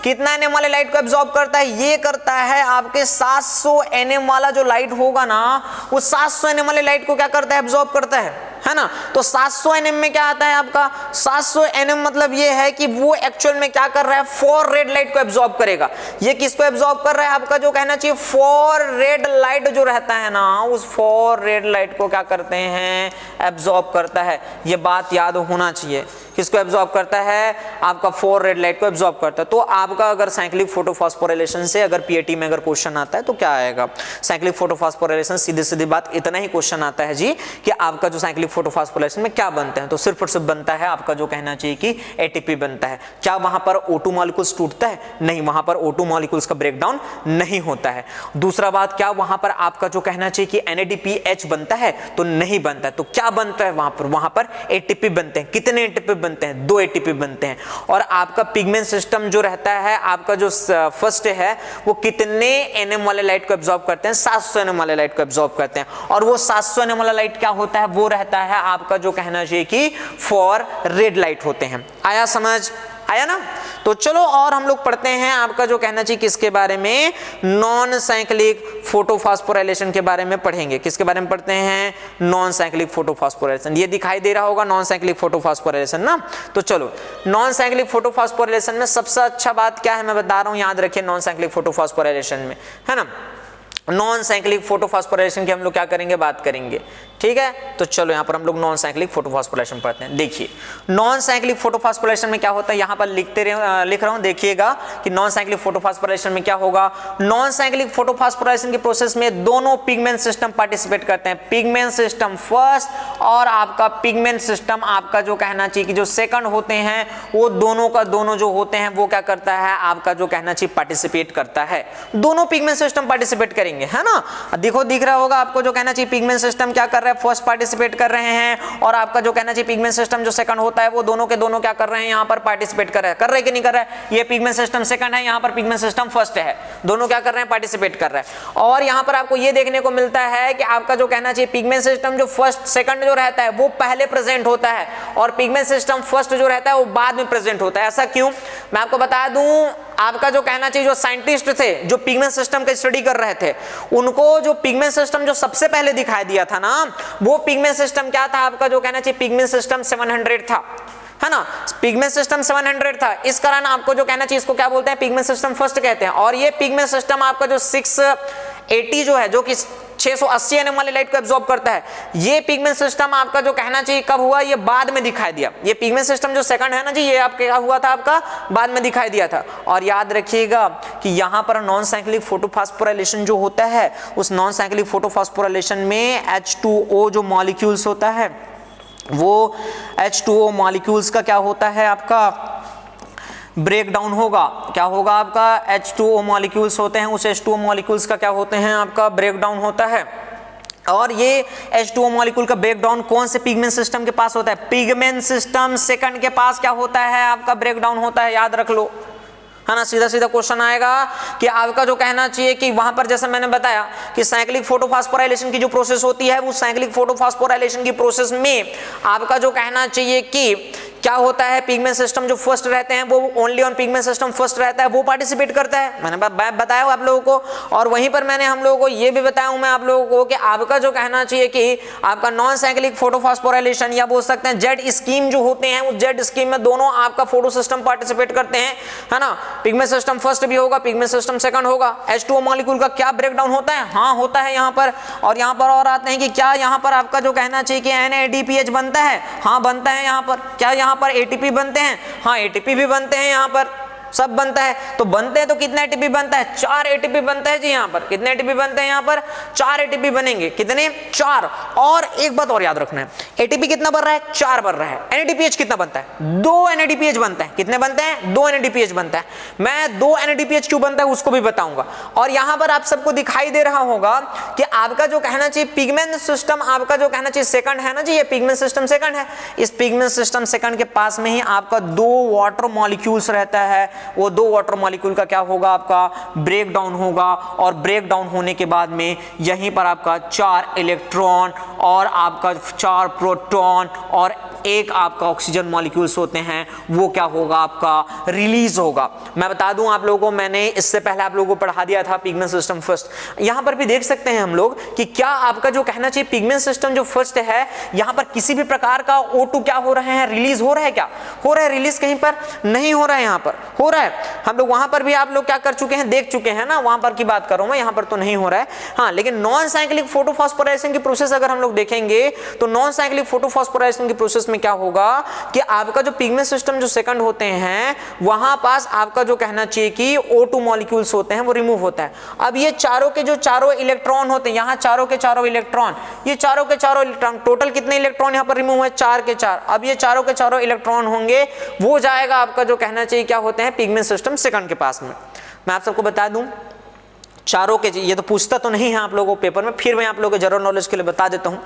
कितना nm वाले लाइट को एब्जॉर्ब करता है? ये करता है आपके 700 nm वाला जो लाइट होगा ना, वो 700 nm वाले लाइट को क्या करता है? एब्जॉर्ब करता है ना। तो 700 nm में क्या आता है आपका? 700 nm मतलब ये है कि वो एक्चुअल में क्या कर रहा है? 4 रेड लाइट को एब्जॉर्ब करेगा। ये किसको एब्जॉर्ब कर रहा है आपका जो कहना चाहिए 4 रेड लाइट जो रहता है ना, उस 4 रेड लाइट को क्या करते हैं? एब्जॉर्ब करता है। ये बात याद होना चाहिए, किसको एब्जॉर्ब करता है? आपका 4 रेड लाइट को एब्जॉर्ब करता है। तो आपका अगर साइक्लिक फोटोफॉस्फोराइलेशन से अगर पीएटी में अगर क्वेश्चन आता है तो क्या आएगा? साइक्लिक फोटोफॉस्फोराइलेशन सीधी सीधी बात इतना ही क्वेश्चन आता है जी कि आपका जो साइक्लिक फोटोफॉस्फोराइलेशन में क्या बनते हैं, तो सिर्फ और सिर्फ बनता है आपका जो कहना चाहिए कि एटीपी बनता है। क्या वहां पर O2 मॉलिक्यूल्स टूटता है? नहीं, वहां पर O2 मॉलिक्यूल्स का ब्रेकडाउन नहीं होता है। दूसरा बात, क्या वहां पर आपका जो कहना चाहिए कि NADPH बनता है? तो नहीं बनता है। तो क्या बनता है वहां पर एटीपी बनते हैं। कितने एटीपी बनते हैं? 2 एटीपी बनते हैं। और आपका पिगमेंट सिस्टम जो रहता है आपका जो फर्स्ट है वो कितने nm वाले लाइट को एब्जॉर्ब करते हैं? 700 nm वाले लाइट को एब्जॉर्ब करते हैं। और वो 700 nm वाला लाइट क्या होता है? वो रहता है आपका जो कहना चाहिए कि 4 रेड लाइट होते हैं। आया समझ? आया ना? तो चलो और हम लोग पढ़ते हैं आपका जो कहना चाहिए किसके बारे में? नॉन साइक्लिक फोटोफॉस्फोराइलेशन के बारे में पढ़ेंगे। किसके बारे में पढ़ते हैं? Non cyclic photophosphorylation. ये दिखाई दे रहा होगा नॉन साइक्लिक फोटोफॉस्फोराइलेशन ना। तो चलो नॉन साइक्लिक फोटोफॉस्फोराइलेशन में सबसे अच्छा बात क्या है मैं बता रहा हूं, याद रखिए। नॉन साइक्लिक फोटोफॉस्फोराइलेशन में है ना, नॉन साइक्लिक फोटोफॉस्फोराइलेशन की हम लोग क्या करेंगे? बात करेंगे, ठीक है। तो चलो यहां पर हम लोग नॉन साइक्लिक फोटोफॉस्फोराइलेशन पढ़ते हैं। देखिए नॉन साइक्लिक फोटोफॉस्फोराइलेशन में क्या होता है, यहां पर लिख रहा हूं, देखिएगा कि नॉन साइक्लिक फोटोफॉस्फोराइलेशन में क्या होगा। नॉन साइक्लिक फोटोफॉस्फोराइलेशन के प्रोसेस में दोनों पिगमेंट सिस्टम पार्टिसिपेट करते हैं। पिगमेंट सिस्टम फर्स्ट और आपका पिगमेंट सिस्टम आपका जो कहना चाहिए कि जो सेकंड होते हैं, वो दोनों का दोनों जो होते हैं वो क्या करता है आपका जो कहना चाहिए पार्टिसिपेट करता है। दोनों पिगमेंट सिस्टम पार्टिसिपेट करेंगे। जाएंगे, है ना। देखो दिख रहा होगा आपको जो कहना चाहिए पिगमेंट सिस्टम क्या कर रहा है, फर्स्ट पार्टिसिपेट कर रहे हैं, और आपका जो कहना चाहिए पिगमेंट सिस्टम जो सेकंड होता है वो दोनों के दोनों क्या कर रहे हैं, यहाँ पर पार्टिसिपेट कर रहे हैं कि नहीं कर रहे हैं। ये पिगमेंट सिस्टम सेकंड है, यहाँ पर पिगमेंट सिस्टम फर्स्ट है, दोनों क्या कर रहे हैं, पार्टिसिपेट कर रहे हैं। और यहाँ पर आपको ये देखने को मिलता है कि आपका जो कहना चाहिए पिगमेंट सिस्टम जो फर्स्ट सेकंड जो रहता है वो पहले प्रेजेंट होता है, और पिगमेंट सिस्टम फर्स्ट जो रहता है वो बाद में प्रेजेंट होता है। ऐसा क्यों, मैं आपको बता दूं, आपका जो कहना चाहिए जो साइंटिस्ट थे जो पिगमेंट सिस्टम का स्टडी कर रहे थे, उनको जो पिगमेंट सिस्टम जो सबसे पहले दिखाई दिया था ना, वो पिगमेंट सिस्टम क्या था, आपका जो कहना चाहिए पिगमेंट सिस्टम 700 था, है ना। पिगमेंट सिस्टम 700 था, इस कारण आपको जो कहना चाहिए इसको क्या बोलते हैं, पिगमेंट सिस्टम फर्स्ट कहते हैं। और ये पिगमेंट सिस्टम आपका जो 680 जो है, जो कि 680 nm वाले लाइट को एब्जॉर्ब करता है, ये पिगमेंट सिस्टम आपका जो कहना चाहिए कब हुआ, ये बाद में दिखाई दिया। ये पिगमेंट सिस्टम जो सेकंड है ना जी, ये आपका क्या हुआ था, आपका बाद में दिखाई दिया था। और याद रखिएगा कि यहाँ पर नॉन साइक्लिक फोटोफॉस्फोराइलेशन जो होता है, उस नॉन साइक्लिक फोटोफॉस्फोराइलेशन में H2O जो मॉलिक्यूल्स होता है, वो H2O मॉलिक्यूल्स का क्या होता है, आपका ब्रेक डाउन होगा। क्या होगा, आपका H2O मॉलिक्यूल्स होते हैं, उस H2O मॉलिक्यूल्स का क्या होते हैं, आपका ब्रेक डाउन होता है। और ये H2O मॉलिक्यूल का ब्रेक डाउन कौन से पिगमेंट सिस्टम के पास होता है, पिगमेंट सिस्टम सेकंड के पास क्या होता है, आपका ब्रेक डाउन होता है। याद रख लो, है ना। सीधा सीधा क्वेश्चन आएगा कि आपका जो कहना चाहिए कि वहां पर जैसे मैंने बताया कि साइक्लिक फोटोफॉस्फोराइलेशन की जो प्रोसेस होती है, वो साइक्लिक फोटोफॉस्फोराइलेशन की प्रोसेस में आपका जो कहना चाहिए कि क्या होता है, पिगमेंट सिस्टम जो फर्स्ट रहते हैं वो only on pigment system first रहता है, वो पार्टिसिपेट करता है। मैंने बताया आप लोगों को, और वहीं पर मैंने हम लोगों को ये भी बताया हूं मैं आप लोगों को कि आपका जो कहना चाहिए कि आपका नॉन साइक्लिक फोटोफॉस्फोराइलेशन या बोल सकते हैं जेड स्कीम जो होते हैं, उस जेड स्कीम में दोनों आपका फोटो सिस्टम पार्टिसिपेट करते हैं, है ना। पिगमेंट सिस्टम फर्स्ट भी होगा, पिगमेंट सिस्टम सेकंड होगा। H2O मॉलिक्यूल का क्या ब्रेकडाउन होता है, हाँ होता है यहाँ पर। और यहाँ पर और आते हैं कि क्या यहाँ पर आपका जो कहना चाहिए कि NADPH बनता है, हाँ बनता है यहाँ पर। क्या यहाँ पर ATP बनते हैं, हाँ ATP भी बनते हैं यहाँ पर, सब बनता है। तो बनते हैं तो कितना ATP बनता है, 4 ATP बनता है जी। यहाँ पर कितने ATP बनते हैं, यहाँ पर 4 ATP बनेंगे, कितने, 4। और एक बात और याद रखना है, ATP कितना बन रहा है, 4 बन रहा है। NADPH कितना बनता है, 2 NADPH बनता है। कितने बनते हैं, 2 NADPH बनता है। मैं 2 NADPH क्यों बनता है उसको भी बताऊंगा। और यहाँ पर आप सबको दिखाई दे रहा होगा कि आपका जो कहना चाहिए पिगमेंट सिस्टम आपका जो कहना चाहिए सेकंड है ना जी, ये पिगमेंट सिस्टम सेकंड है। इस पिगमेंट सिस्टम सेकंड के पास में ही आपका 2 वाटर मॉलिक्यूल्स रहता है। वो 2 वाटर मॉलिक्यूल का क्या होगा, आपका ब्रेक डाउन होगा। और ब्रेक डाउन होने के बाद में यहीं पर आपका 4 इलेक्ट्रॉन और आपका 4 प्रोटॉन और एक आपका ऑक्सीजन मॉलिक्यूल्स होते हैं, वो क्या होगा, आपका रिलीज होगा। मैं बता दूं आप लोगों को, मैंने इससे पहले आप लोगों को पढ़ा दिया था पिगमेंट सिस्टम फर्स्ट। यहां पर भी देख सकते हैं हम लोग कि क्या आपका जो कहना चाहिए पिगमेंट सिस्टम जो फर्स्ट है, यहां पर किसी भी प्रकार का O2 क्या हो रहे हैं, रिलीज हो रहा है। क्या हो रहा है, रिलीज कहीं पर नहीं हो रहा है, यहां पर हो रहा है। हम लोग वहां पर भी आप लोग क्या कर चुके हैं, देख चुके हैं ना, वहां पर की बात कर रहा हूं मैं, यहां पर तो नहीं हो रहा है। हाँ, लेकिन नॉन साइक्लिक फोटोफॉस्फोराइलेशन की प्रोसेस अगर हम लोग देखेंगे तो नॉन साइक्लिक फोटोफॉस्फोराइलेशन की प्रोसेस में क्या होगा कि आपका जो पिगमेंट सिस्टम जो सेकंड होते हैं, वहां पास आपका जो कहना चाहिए कि O2 मॉलिक्यूल्स होते हैं, वो रिमूव होता है। अब ये चारों के जो चारों इलेक्ट्रॉन होते हैं, यहां चारों के चारों इलेक्ट्रॉन, ये चारों के चारों इलेक्ट्रॉन, टोटल कितने इलेक्ट्रॉन यहां पर रिमूव हुए, 4 के 4। अब ये चारों के चारों इलेक्ट्रॉन होंगे, वो जाएगा आपका जो कहना चाहिए क्या होते हैं, पिगमेंट सिस्टम सेकंड के पास में। मैं आप सबको बता दूं, चारों के, ये तो पूछता तो नहीं है आप लोगों को पेपर में, फिर मैं आप लोगों के जनरल नॉलेज के लिए बता देता हूं।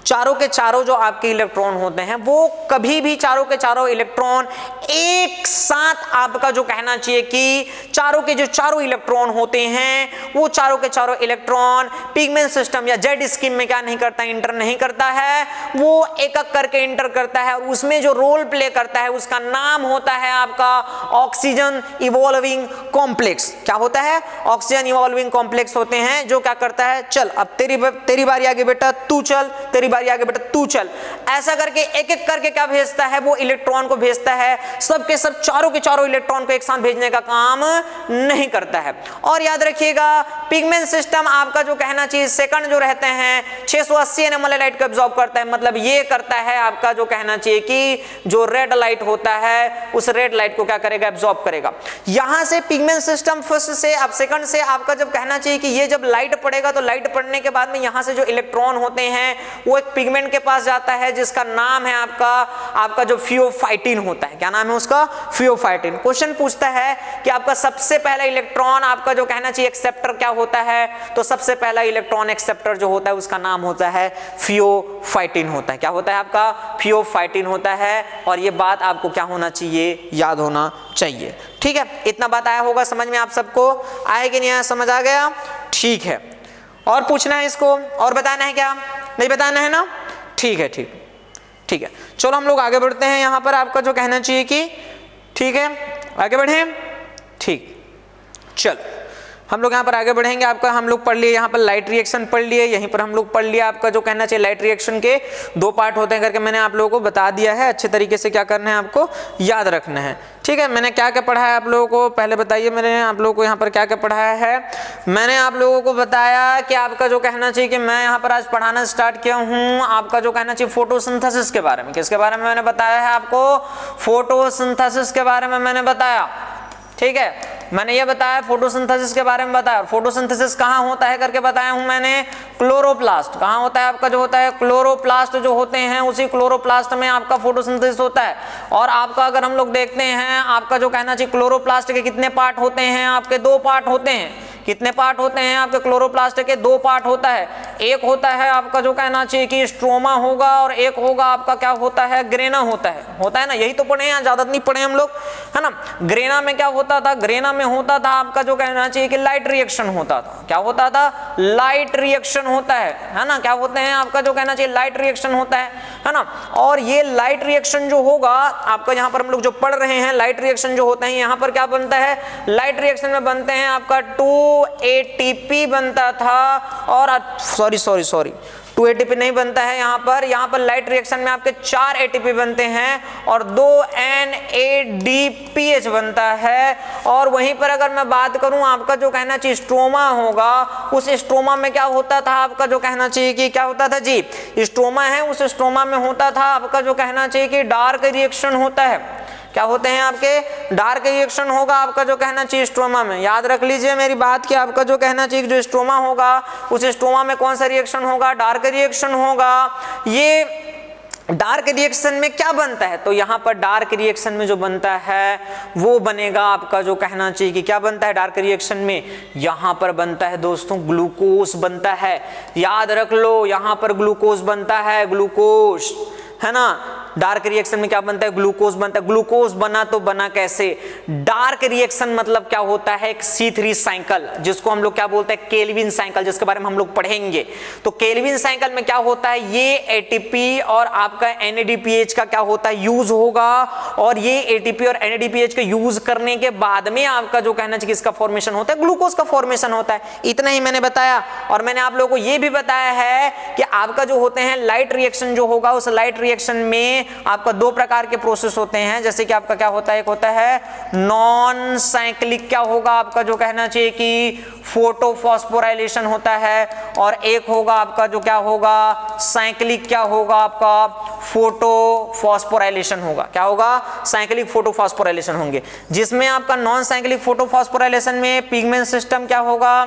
चारों के चारों जो आपके इलेक्ट्रॉन होते हैं, वो कभी भी चारों के चारों इलेक्ट्रॉन एक साथ आपका जो कहना चाहिए कि चारों के जो चारों इलेक्ट्रॉन होते हैं, वो चारों के चारों इलेक्ट्रॉन पिगमेंट सिस्टम या जेड स्कीम में क्या नहीं करता, इंटर नहीं करता है। वो एक एक करके इंटर करता है, और उसमें जो रोल प्ले करता है उसका नाम होता है आपका ऑक्सीजन इवॉल्विंग कॉम्प्लेक्स। क्या होता है, ऑक्सीजन इवॉल्विंग कॉम्प्लेक्स होते हैं, जो क्या करता है, चल अब तेरी बारी आगे बेटा तू चल, तेरी बारी आगे बेटा तू चल, ऐसा करके एक एक करके क्या भेजता है, वो इलेक्ट्रॉन को भेजता है। सब के सब चारों के चारों इलेक्ट्रॉन को एक साथ भेजने का काम नहीं करता है। और याद रखिएगा, पिगमेंट सिस्टम आपका जो कहना चाहिए सेकंड जो रहते हैं 680 nm लाइट को एब्जॉर्ब करता है। मतलब ये करता है आपका जो कहना चाहिए कि जो रेड लाइट होता है, उस रेड लाइट को क्या करेगा, एब्जॉर्ब करेगा। यहां से पिगमेंट सिस्टम फर्स्ट से अब सेकंड से आपका जब कहना चाहिए कि ये जब लाइट पड़ेगा, तो लाइट पड़ने के बाद में यहां से जो इलेक्ट्रॉन होते हैं वो एक पिगमेंट के पास जाता है, जिसका नाम है आपका आपका जो फियोफाइटिन होता है, क्या नाम है उसका, फियोफाइटिन। क्वेश्चन पूछता है कि आपका सबसे पहला इलेक्ट्रॉन आपका जो कहना चाहिए एक्सेप्टर क्या होता है, तो सबसे पहला इलेक्ट्रॉन एक्सेप्टर जो होता है उसका नाम होता है फियोफाइटिन होता है। क्या होता है आपका, फियोफाइटिन होता है। और ये बात आपको क्या होना चाहिए, याद होना चाहिए। ठीक है, इतना बात आया होगा समझ में आप सबको, आए कि नहीं आया, समझ आ गया, ठीक है। और पूछना है इसको, और बताना है क्या, नहीं बताना है ना, ठीक है, ठीक है। चलो हम लोग आगे बढ़ते हैं। यहां पर आपका जो कहना चाहिए कि ठीक है आगे बढ़े, ठीक, चलो हम लोग यहाँ पर आगे बढ़ेंगे। आपका हम लोग पढ़ लिए यहाँ पर लाइट रिएक्शन पढ़ लिए, यहीं पर हम लोग पढ़ लिया आपका जो कहना चाहिए लाइट रिएक्शन के दो पार्ट होते हैं करके मैंने आप लोगों को बता दिया है। अच्छे तरीके से क्या करना है, आपको याद रखना है। ठीक है, मैंने क्या क्या पढ़ाया आप लोगों को, पहले बताइए मैंने आप लोगों को यहाँ पर क्या क्या पढ़ाया है। मैंने आप लोगों को बताया कि आपका जो कहना चाहिए कि मैं यहाँ पर आज पढ़ाना स्टार्ट किया हूँ आपका जो कहना चाहिए फोटोसिंथेसिस के बारे में। किसके बारे में मैंने बताया है आपको, फोटोसिंथेसिस के बारे में मैंने बताया। ठीक है, मैंने ये बताया फोटोसिंथेसिस के बारे में बताया। फोटोसिंथेसिस कहाँ होता है करके बताया हूं मैंने, क्लोरोप्लास्ट। कहाँ होता है आपका जो होता है, क्लोरोप्लास्ट जो होते हैं उसी क्लोरोप्लास्ट में आपका फोटोसिंथेसिस होता है। और आपका अगर हम लोग देखते हैं आपका जो कहना चाहिए क्लोरोप्लास्ट के कितने पार्ट होते हैं, आपके दो पार्ट होते हैं। कितने पार्ट होते हैं आपके क्लोरोप्लास्ट के, दो पार्ट होता है। एक होता है आपका जो कहना चाहिए कि स्ट्रोमा होगा और एक होगा आपका क्या होता है, ग्रेना होता है ना, यही तो पढ़े हैं, ज्यादा नहीं पढ़े हम लोग, है ना। ग्रेना में क्या होता था, ग्रेना में होता था आपका जो कहना चाहिए कि लाइट रिएक्शन होता था। क्या होता था, लाइट रिएक्शन होता है ना। क्या होते हैं आपका जो कहना चाहिए लाइट रिएक्शन होता है ना। और ये लाइट रिएक्शन जो होगा आपका यहाँ पर हम लोग जो पढ़ रहे हैं, लाइट रिएक्शन जो होते हैं यहाँ पर क्या बनता है, लाइट रिएक्शन में बनते हैं आपका 2 ATP बनता था। और सॉरी 2 ATP नहीं बनता है यहाँ पर लाइट रिएक्शन में आपके 4 ATP बनते हैं और 2 NADPH बनता है। और वहीं पर अगर मैं बात करूं आपका जो कहना चाहिए स्ट्रोमा होगा, उस स्ट्रोमा में क्या होता था आपका जो कहना चाहिए कि क्या होता था जी, स्ट्रोमा है, उस स्ट्रोमा में होता था आपका जो कहना चाहिए कि डार्क रिएक्शन होता है। क्या होते हैं आपके, डार्क रिएक्शन होगा आपका जो कहना चाहिए स्ट्रोमा में। याद रख लीजिए मेरी बात कि आपका जो कहना चाहिए जो स्ट्रोमा होगा उस स्ट्रोमा में कौन सा रिएक्शन होगा, डार्क रिएक्शन होगा। ये डार्क रिएक्शन में क्या बनता है, तो यहाँ पर डार्क रिएक्शन में जो बनता है वो बनेगा आपका जो कहना चाहिए कि क्या बनता है डार्क रिएक्शन में, यहाँ पर बनता है दोस्तों ग्लूकोज बनता है। याद रख लो यहाँ पर ग्लूकोज बनता है, ग्लूकोज, है ना। डार्क रिएक्शन में क्या बनता है, ग्लूकोज बनता है। ग्लूकोज बना तो बना कैसे, डार्क रिएक्शन मतलब क्या होता है, एक C3 साइकिल जिसको हम लोग क्या बोलते हैं, केल्विन साइकिल, जिसके बारे में हम लोग पढ़ेंगे। तो केल्विन साइकिल में क्या होता है, ये ATP और आपका NADPH का क्या होता है, यूज होगा। और ये ATP और NADPH का यूज करने के बाद में आपका जो कहना चाहिए इसका फॉर्मेशन होता है, ग्लूकोज का फॉर्मेशन होता है। इतना ही मैंने बताया। और मैंने आप लोगों को ये भी बताया है कि आपका जो होते हैं लाइट रिएक्शन जो होगा, उस लाइट रिएक्शन में आपका दो प्रकार के प्रोसेस होते हैं। जैसे कि आपका क्या होता है, एक होता है नॉन साइक्लिक, क्या होगा आपका जो कहना चाहिए कि फोटोफॉस्फोराइलेशन होता है। और एक होगा आपका जो क्या होगा, साइक्लिक, क्या होगा आपका फोटोफॉस्फोराइलेशन होगा। क्या होगा, साइक्लिक फोटोफॉस्फोराइलेशन होंगे। जिसमें आपका नॉन साइक्लिक फोटोफॉस्फोराइलेशन में पिगमेंट सिस्टम क्या होगा,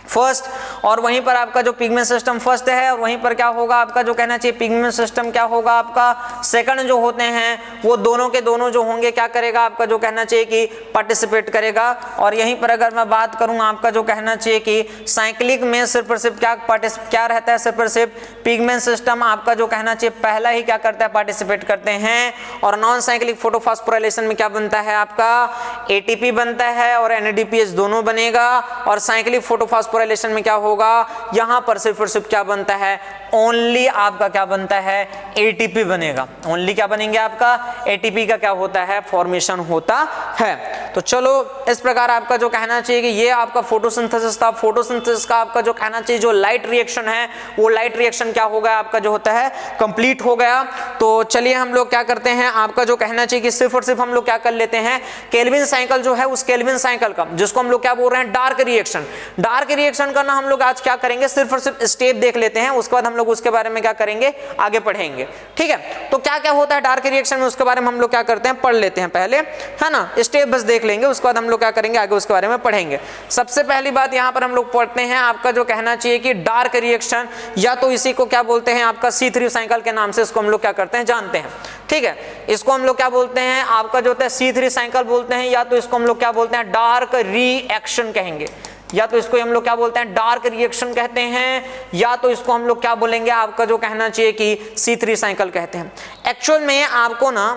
फर्स्ट। और वहीं पर आपका जो पिगमेंट सिस्टम फर्स्ट है, और वहीं पर क्या होगा आपका जो कहना चाहिए पिगमेंट सिस्टम क्या होगा आपका सेकंड जो होते हैं, वो दोनों के दोनों जो होंगे क्या करेगा आपका जो कहना चाहिए कि पार्टिसिपेट करेगा। और यहीं पर अगर मैं बात करूं आपका जो कहना चाहिए कि साइक्लिक में सिर्फ और सिर्फ क्या रहता है, सिर्फ और सिर्फ पिगमेंट सिस्टम आपका जो कहना चाहिए पहला ही क्या करता है, पार्टिसिपेट करते हैं। और नॉन साइक्लिक फोटोफॉस्फोराइलेशन में क्या बनता है आपका, ATP बनता है और NADPH दोनों बनेगा। और साइक्लिक फोटोफॉस्फोराइलेशन में क्या होगा, यहां पर सिर्फ और सिर्फ क्या बनता है, ओनली आपका क्या बनता है, ATP बनेगा। ओनली क्या बनेंगे आपका, ATP का क्या होता है, फॉर्मेशन होता है। तो चलो इस प्रकार आपका जो कहना चाहिए कि ये आपका फोटोसिंथेसिस था। फोटोसिंथेसिस का आपका जो कहना चाहिए जो लाइट रिएक्शन है, वो लाइट रिएक्शन क्या हो गया आपका जो होता है, कंप्लीट हो गया। तो चलिए हम लोग क्या करते हैं, आपका जो कहना चाहिए कि सिर्फ और सिर्फ हम लोग क्या कर लेते हैं, केल्विन साइकिल जो है उस केल्विन साइकिल का, जिसको हम लोग क्या बोल रहे हैं, डार्क रिएक्शन। डार्क रिएक्शन का ना हम लोग आज क्या करेंगे, सिर्फ और सिर्फ स्टेप देख लेते हैं, उसके बाद हम लोग उसके बारे में क्या करेंगे, आगे पढ़ेंगे। ठीक है, तो क्या क्या होता है डार्क रिएक्शन में, उसके बारे में हम लोग क्या करते हैं, पढ़ लेते हैं पहले, है ना। स्टेप बस देख देख लेंगे, उसके बाद हम लोग क्या करेंगे आगे उसके बारे में पढ़ेंगे। सबसे पहली बात यहाँ पर हम लोग पढ़ते हैं, आपका जो कहना चाहिए कि डार्क रिएक्शन, या तो इसी को क्या बोलते हैं आपका C3 साइकिल के नाम से इसको हम लोग क्या करते हैं जानते हैं, ठीक है। इसको हम लोग क्या बोलते हैं आपका जो होता है C3 साइकिल बोलते हैं, या तो इसको हम लोग क्या बोलते हैं डार्क रिएक्शन कहेंगे, या तो इसको हम लोग क्या बोलते हैं डार्क रिएक्शन कहते हैं, या तो इसको हम लोग क्या बोलेंगे आपका जो कहना चाहिए कि C3 साइकिल कहते हैं। एक्चुअल में आपको ना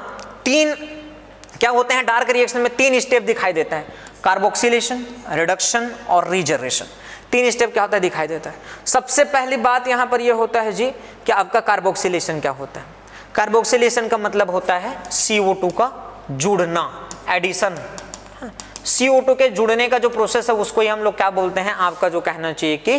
तीन क्या होते हैं डार्क रिएक्शन में, तीन स्टेप दिखाई देता है, कार्बोक्सिलेशन, रिडक्शन और रीजनरेशन। तीन स्टेप क्या होता है दिखाई देता है। सबसे पहली बात यहाँ पर यह होता है जी कि आपका कार्बोक्सिलेशन क्या होता है। कार्बोक्सिलेशन का मतलब होता है CO2 का जुड़ना, एडिशन। CO2 के जुड़ने का जो प्रोसेस है उसको ही हम लोग क्या बोलते हैं आपका जो कहना चाहिए कि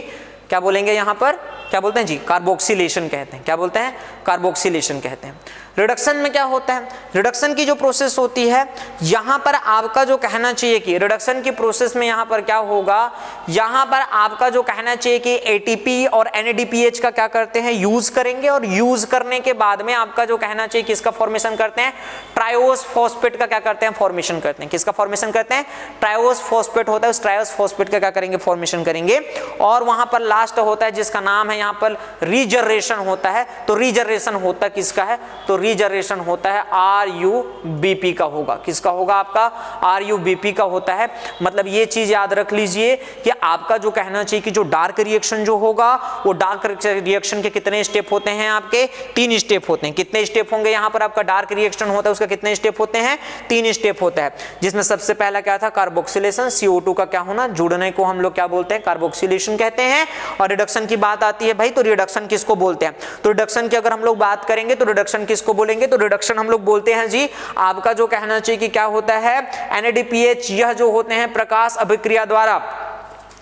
क्या बोलेंगे यहाँ पर, क्या बोलते हैं जी कार्बोक्सिलेशन कहते हैं। क्या बोलते हैं कार्बोक्सिलेशन कहते हैं। रिडक्शन में क्या होता है, रिडक्शन की जो प्रोसेस होती है यहाँ पर आपका जो कहना चाहिए कि रिडक्शन की प्रोसेस में यहाँ पर क्या होगा, यहाँ पर आपका जो कहना चाहिए कि ATP और NADPH का क्या करते हैं यूज करेंगे, और यूज करने के बाद में आपका जो कहना चाहिए किसका फॉर्मेशन करते हैं, ट्रायोस फॉस्फेट का क्या करते हैं फॉर्मेशन करते हैं। किसका फॉर्मेशन करते हैं, ट्रायोस फॉस्फेट होता है, उस ट्रायोस फॉस्फेट का क्या करेंगे फॉर्मेशन करेंगे। और वहां पर लास्ट होता है जिसका नाम है यहाँ पर रीजनरेशन होता है। तो रीजनरेशन होता किसका है, तो रीजनरेशन होता है RUBP का होगा। किसका होगा आपका, RUBP का होता है। मतलब ये चीज याद रख लीजिए कि आपका जो कहना चाहिए कि जो डार्क रिएक्शन जो होगा वो डार्क रिएक्शन के कितने स्टेप होते हैं, आपके 3 स्टेप होते हैं। कितने स्टेप होंगे यहाँ पर आपका डार्क रिएक्शन होता है उसका कितने स्टेप होते हैं, 3 स्टेप होता है। जिसमें सबसे पहला क्या था कार्बोक्सिलेशन, CO2 का क्या होना, जुड़ने को हम लोग क्या बोलते हैं कार्बोक्सिलेशन कहते हैं। और रिडक्शन की बात आती है भाई, तो रिडक्शन किसको बोलते हैं, तो रिडक्शन की अगर हम लोग बात करेंगे तो रिडक्शन किसको बोलेंगे, तो रिडक्शन हम लोग बोलते हैं जी आपका जो कहना चाहिए कि क्या होता है NADPH, यह जो होते हैं प्रकाश अभिक्रिया द्वारा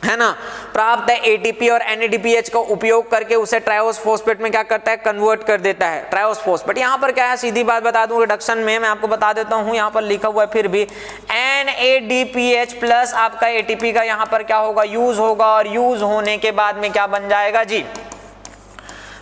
है ना प्राप्त है ATP और NADPH का उपयोग करके उसे ट्रायोस फॉस्फेट में क्या करता है कन्वर्ट कर देता है, ट्रायोस फॉस्फेट। यहाँ पर क्या है सीधी बात बता दूं, रिडक्शन में मैं आपको बता देता हूँ, यहाँ पर लिखा हुआ है फिर भी NADPH प्लस आपका ATP का यहाँ पर क्या होगा यूज होगा, और यूज होने के बाद में क्या बन जाएगा जी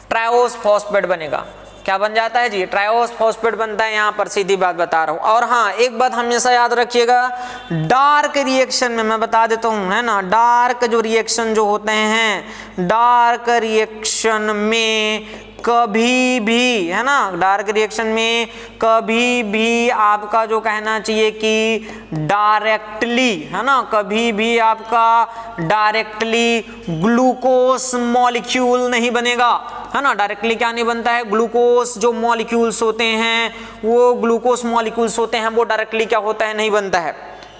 ट्रायोस फॉस्फेट बनेगा। क्या बन जाता है जी ट्रायोस फॉस्फेट बनता है, यहाँ पर सीधी बात बता रहा हूँ। और हाँ एक बात हमेशा याद रखिएगा, डार्क रिएक्शन में मैं बता देता हूँ है ना, डार्क जो रिएक्शन जो होते हैं, डार्क रिएक्शन में कभी भी है ना, डार्क रिएक्शन में कभी भी आपका जो कहना चाहिए कि डायरेक्टली है ना, कभी भी आपका डायरेक्टली ग्लूकोज मॉलिक्यूल नहीं बनेगा है ना। डायरेक्टली क्या नहीं बनता है, ग्लूकोज जो मॉलिक्यूल्स होते हैं वो ग्लूकोज मॉलिक्यूल्स होते हैं वो डायरेक्टली क्या होता है नहीं बनता है।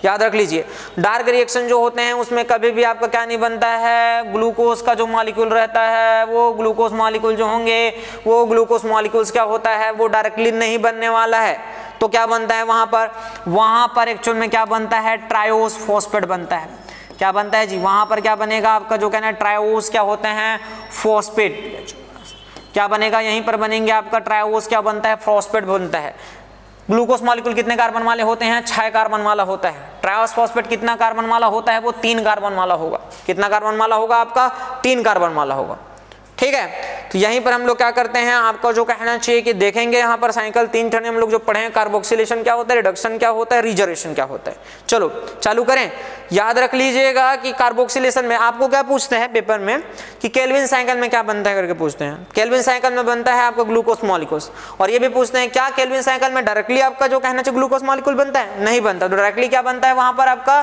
याद रख लीजिए डार्क रिएक्शन जो होते हैं उसमें कभी भी आपका क्या नहीं बनता है, ग्लूकोज का जो मॉलिक्यूल रहता है वो ग्लूकोज मॉलिक्यूल जो होंगे वो ग्लूकोज मॉलिक्यूल्स क्या होता है वो डायरेक्टली नहीं बनने वाला है। तो क्या बनता है वहां पर एक्चुअल में क्या बनता है ट्रायोस फॉस्फेट बनता है। क्या बनता है जी वहां पर क्या बनेगा आपका जो कहना है ट्रायोस क्या होते हैं फॉस्फेट, क्या बनेगा यहीं पर बनेंगे आपका ट्रायोस क्या बनता है फॉस्फेट बनता है। ग्लूकोज मॉलिक्यूल कितने कार्बन वाले होते हैं 6 कार्बन वाला होता है। ट्रायोस फॉस्फेट कितना कार्बन वाला होता है वो 3 कार्बन वाला होगा। कितना कार्बन वाला होगा आपका 3 कार्बन वाला होगा। ठीक है तो यहीं पर हम लोग क्या करते हैं आपका जो कहना चाहिए कि देखेंगे यहाँ पर साइकिल 3 ठने हम लोग जो पढ़े हैं, कार्बोक्सिलेशन क्या होता है, रिडक्शन क्या होता है, रीजनरेशन क्या होता है। चलो चालू करें। याद रख लीजिएगा कि कार्बोक्सिलेशन में आपको क्या पूछते हैं पेपर में कि केल्विन साइकिल में क्या बनता है करके पूछते हैं। केल्विन साइकिल में बनता है आपका ग्लूकोज मॉलिक्यूल्स, और ये भी पूछते हैं क्या केल्विन साइकिल में डायरेक्टली आपका जो कहना चाहिए ग्लूकोज मॉलिक्यूल बनता है, नहीं बनता। तो डायरेक्टली क्या बनता है वहां पर आपका,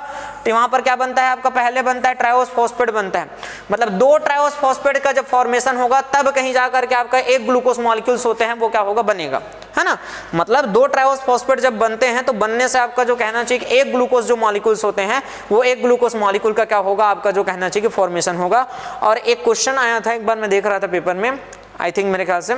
वहां पर क्या बनता है आपका पहले बनता है ट्रायोस फॉस्फेट बनता है। मतलब 2 ट्रायोस फॉस्फेट का जब फॉर्मेशन होगा तब कहीं जाकर के आपका एक ग्लूकोज मॉलिक्यूल्स होते हैं वो क्या होगा बनेगा है ना। मतलब 2 ट्रायोस फॉस्फेट जब बनते हैं तो बनने से आपका जो कहना चाहिए कि एक ग्लूकोज जो मॉलिक्यूल्स होते हैं वो एक ग्लूकोज मॉलिक्यूल का क्या होगा आपका जो कहना चाहिए कि फॉर्मेशन होगा। और एक क्वेश्चन आया था एक बार मैं देख रहा था पेपर में, आई थिंक मेरे ख्याल से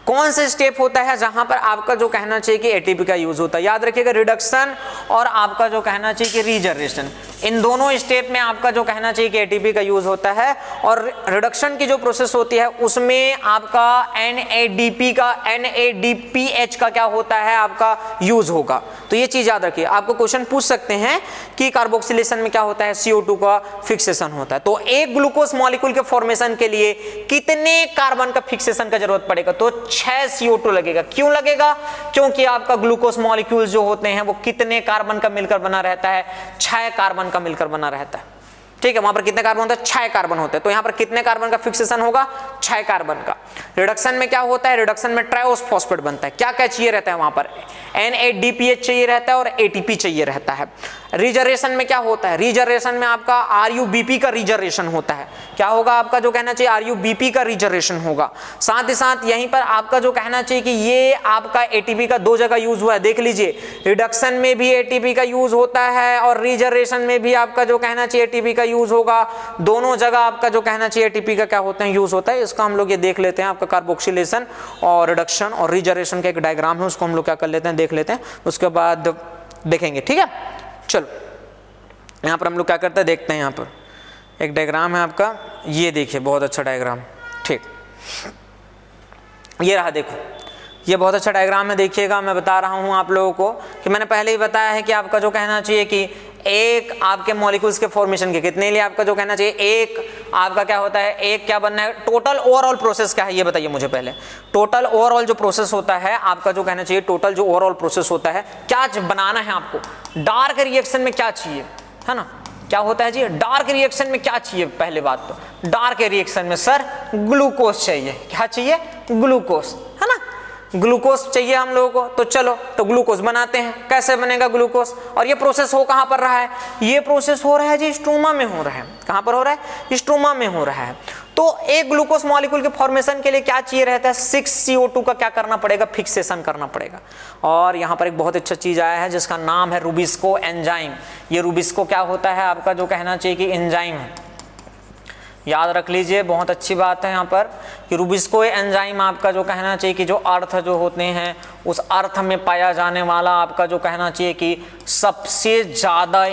कौन से स्टेप होता है जहां पर आपका जो कहना चाहिए कि एटीपी का यूज होता है। याद रखिएगा रिडक्शन और आपका जो कहना चाहिए कि रीजनरेशन, इन दोनों स्टेप में आपका जो कहना चाहिए कि एटीपी का यूज होता है, और रिडक्शन की जो प्रोसेस होती है उसमें आपका NADP का NADPH का क्या होता है आपका यूज होगा। तो ये चीज याद रखिए, आपको क्वेश्चन पूछ सकते हैं कि कार्बोक्सिलेशन में क्या होता है, CO2 का फिक्सेशन होता है। तो एक ग्लूकोज मॉलिक्यूल के फॉर्मेशन के लिए कितने कार्बन का फिक्सेशन का जरूरत पड़ेगा, तो 6 CO2 लगेगा। क्यों लगेगा, क्योंकि आपका ग्लूकोज मॉलिक्यूल जो होते हैं वो कितने कार्बन का मिलकर बना रहता है, 6 कार्बन का मिलकर बना रहता है। ठीक है, वहां पर कितने कार्बन होते हैं, 6 कार्बन होते हैं। तो यहां पर कितने कार्बन का फिक्सेशन होगा, 6 कार्बन का। रिडक्शन में क्या होता है, रिडक्शन में ट्रायोस फॉस्फेट बनता है। क्या क्या चाहिए रहता है वहां पर, NADPH चाहिए रहता है और ATP चाहिए रहता है। रिजर्वेशन में क्या होता है, रिजर्वेशन में आपका RUBP का रिजर्वेशन होता है। क्या होगा आपका जो कहना चाहिए, RUBP का रिजर्वेशन होगा। साथ ही साथ यहीं पर आपका जो कहना चाहिए कि ये आपका ATP का 2 जगह यूज हुआ है, देख लीजिए, रिडक्शन में भी ATP का यूज होता है और रिजर्वेशन में भी आपका जो कहना चाहिए ATP का यूज होगा। दोनों जगह आपका जो कहना चाहिए ATP का क्या होता है, यूज होता है। इसका हम लोग ये देख लेते हैं, आपका कार्बोक्सिलेशन और रिडक्शन और रिजर्वेशन का एक डायग्राम है, उसको हम लोग क्या कर लेते हैं, देख लेते हैं, उसके बाद देखेंगे। ठीक है, चलो यहाँ पर हम लोग क्या करते हैं, देखते हैं। यहाँ पर एक डायग्राम है आपका, ये देखिए, बहुत अच्छा डायग्राम। ठीक, ये रहा, देखो, ये बहुत अच्छा डायग्राम है। देखिएगा, मैं बता रहा हूँ आप लोगों को कि मैंने पहले ही बताया है कि आपका जो कहना चाहिए कि एक आपके मॉलिक्यूल्स के फॉर्मेशन के कितने लिए आपका जो कहना चाहिए, एक आपका क्या होता है, एक क्या बनना है, टोटल ओवरऑल प्रोसेस क्या है ये बताइए मुझे पहले। टोटल ओवरऑल जो प्रोसेस होता है आपका जो कहना चाहिए, टोटल जो ओवरऑल प्रोसेस होता है, क्या बनाना है आपको, डार्क रिएक्शन में क्या चाहिए, है ना, क्या होता है जी, डार्क रिएक्शन में क्या चाहिए। पहले बात तो डार्क रिएक्शन में सर ग्लूकोज चाहिए। क्या चाहिए, ग्लूकोज, है ना, ग्लूकोज चाहिए हम लोगों को। तो चलो, तो ग्लूकोज बनाते हैं। कैसे बनेगा ग्लूकोज, और ये प्रोसेस हो कहां पर रहा है, ये प्रोसेस हो रहा है जी स्ट्रोमा में हो रहा है। कहां पर हो रहा है, स्ट्रोमा में हो रहा है। तो एक ग्लूकोज मॉलिक्यूल के फॉर्मेशन के लिए क्या चाहिए रहता है, 6 CO2 का क्या करना पड़ेगा, फिक्सेशन करना पड़ेगा। और यहाँ पर एक बहुत अच्छा चीज आया है जिसका नाम है रूबिस्को एंजाइम। ये रूबिस्को क्या होता है आपका जो कहना चाहिए कि एंजाइम है, याद रख लीजिए, बहुत अच्छी बात है यहाँ पर कि रूबिस्को एंजाइम आपका जो कहना चाहिए कि जो अर्थ जो होते हैं उस अर्थ में पाया जाने वाला आपका जो कहना चाहिए कि सबसे ज़्यादा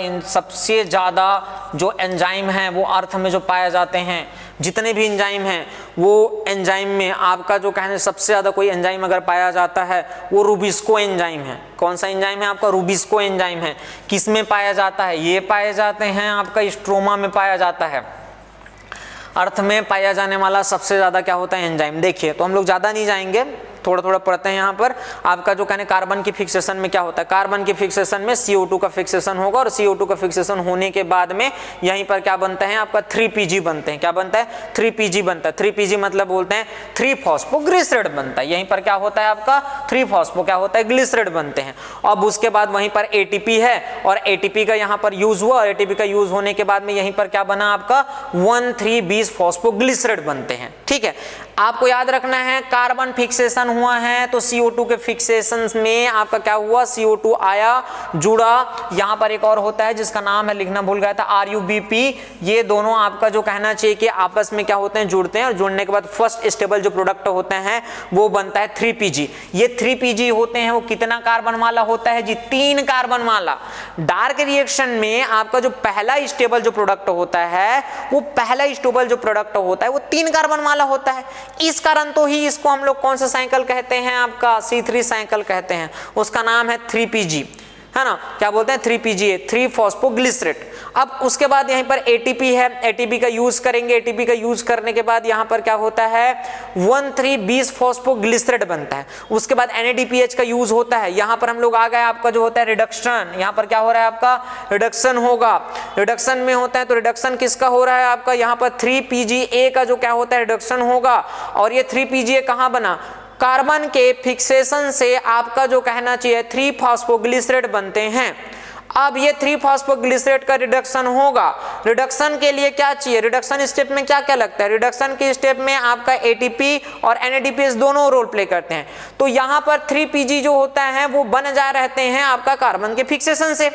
जो एंजाइम हैं वो अर्थ में जो पाए जाते हैं, जितने भी एंजाइम हैं वो एंजाइम में आपका जो कहने सबसे ज़्यादा कोई एंजाइम अगर पाया जाता है वो रूबिस्को एंजाइम है। कौन सा एंजाइम है आपका, रूबिस्को एंजाइम है। किस में पाया जाता है, ये पाए जाते हैं आपका स्ट्रोमा में पाया जाता है। अर्थ में पाया जाने वाला सबसे ज्यादा क्या होता है, एंजाइम। देखिए, तो हम लोग ज्यादा नहीं जाएंगे, थोड़ा थोड़ा पढ़ते हैं। यहाँ पर आपका जो कहने कार्बन की फिक्सेशन में क्या होता है, कार्बन की फिक्सेशन में CO2 का फिक्सेशन होगा और CO2 का फिक्सेशन होने के बाद में यहीं पर क्या बनता है आपका 3PG बनते हैं। क्या बनता है, 3PG बनता है। 3PG मतलब बोलते हैं 3 फॉस्फोग्लिसराइड बनता है। यहीं पर क्या होता है आपका 3 फॉस्फो क्या होता है, ग्लिसराइड बनते हैं। अब उसके बाद वहीं पर ATP है और ATP का यहाँ पर यूज हुआ, ATP का यूज होने के बाद में यहीं पर क्या बना आपका 1,3,20 फॉस्फोग्लिसराइड बनते हैं। ठीक है, आपको याद रखना है कार्बन फिक्सेशन हुआ है तो CO2 के फिक्सेशन में आपका क्या हुआ, CO2 आया, जुड़ा। यहां पर एक और होता है जिसका नाम है, लिखना भूल गया था, RUBP। ये दोनों आपका जो कहना चाहिए कि आपस में क्या होते हैं, जुड़ते हैं और जुड़ने के बाद फर्स्ट स्टेबल जो प्रोडक्ट होते हैं वो बनता है 3PG। ये 3PG होते हैं वो कितना कार्बन वाला होता है जी, 3 कार्बन वाला। डार्क रिएक्शन में आपका जो पहला स्टेबल जो प्रोडक्ट होता है वो पहला स्टेबल जो प्रोडक्ट होता है वो 3 कार्बन वाला होता है। इस कारण तो ही इसको हम लोग कौन सा साइकिल कहते हैं, आपका C3 साइकिल कहते हैं। उसका नाम है 3PG, है ना, क्या बोलते हैं 3PG, 3 फॉस्फोग्लिसरेट। अब उसके बाद यहीं पर ATP है, ATP का यूज करेंगे। ATP का यूज करने के बाद यहाँ पर क्या होता है 1,3,20 फॉस्फोग्लिसरेट बनता है। उसके बाद NADPH का यूज होता है। यहाँ पर हम लोग आ गए, आपका जो होता है रिडक्शन। यहाँ पर क्या हो रहा है आपका रिडक्शन होगा। रिडक्शन में होता है तो रिडक्शन किसका हो रहा है आपका, यहाँ पर 3PGA का जो क्या होता है रिडक्शन होगा। और ये 3PGA कहाँ बना, कार्बन के फिक्सेशन से आपका जो कहना चाहिए 3 फॉस्फोग्लिसरेट बनते हैं। अब ये 3 फॉस्फोग्लिसरेट का रिडक्शन होगा। रिडक्शन के लिए क्या चाहिए, रिडक्शन स्टेप में क्या क्या लगता है, रिडक्शन के स्टेप में आपका ATP और NADPH दोनों रोल प्ले करते हैं। तो यहाँ पर 3PG जो होता है वो बन जा रहते हैं आपका कार्बन के फिक्सेशन से।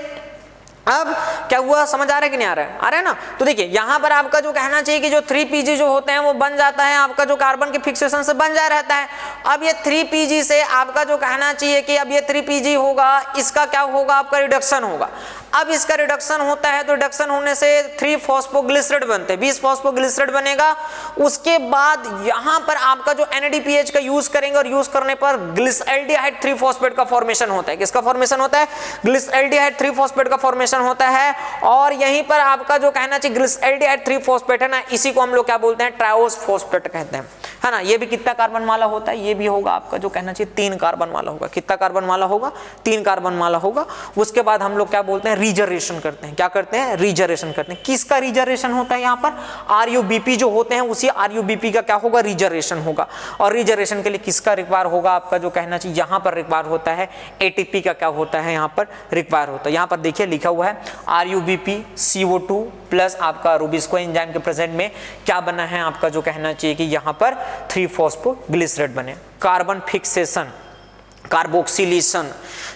अब क्या हुआ, समझ आ रहा है कि नहीं आ रहा है, आ रहा है ना। तो देखिए यहाँ पर आपका जो कहना चाहिए कि जो 3PG जो होते हैं वो बन जाता है आपका जो कार्बन के फिक्सेशन से बन जा रहता है। अब ये 3PG से आपका जो कहना चाहिए कि अब ये 3PG होगा, इसका क्या होगा आपका रिडक्शन होगा। अब इसका रिडक्शन होता है तो रिडक्शन होने से 3 फॉस्फोग्लिसराइड बनते हैं, 20 फॉस्फोग्लिसराइड बनेगा। उसके बाद यहां पर आपका जो NADPH का यूज करेंगे और यूज करने पर ग्लिसरॉल्डिहाइड 3 फॉस्फेट का फॉर्मेशन होता है। किसका फॉर्मेशन होता है? ग्लिसरॉल्डिहाइड 3 फॉस्फेट का फॉर्मेशन होता है। और यहीं पर आपका जो कहना चाहिए ग्लिसरॉल्डिहाइड 3 फॉस्फेट है ना, इसी को हम लोग क्या बोलते हैं? ट्रायोस फॉस्फेट कहते हैं, है ना। ये भी कितना कार्बन वाला होता है? ये भी होगा आपका जो कहना चाहिए 3 कार्बन वाला होगा। कितना कार्बन वाला होगा? 3 कार्बन वाला होगा। उसके बाद हम लोग क्या बोलते हैं? रीजनरेशन करते हैं। क्या करते हैं? रीजनरेशन करते हैं। किसका रीजनरेशन होता है? यहाँ पर RUBP जो होते हैं उसी RUBP का क्या होगा? रीजनरेशन होगा। और रीजनरेशन के लिए किसका रिक्वायर होगा? आपका जो कहना चाहिए यहाँ पर रिक्वायर होता है ATP का क्या होता है? यहाँ पर रिक्वायर होता है। यहाँ पर देखिए लिखा हुआ है RUBP CO2 प्लस आपका रुबिस्को एंजाइम के प्रेजेंट में क्या बना है? आपका जो कहना चाहिए कि यहाँ पर 3 फॉस्फोग्लिसराइड बने। कार्बन फिक्सेशन, कार्बोक्सिलेशन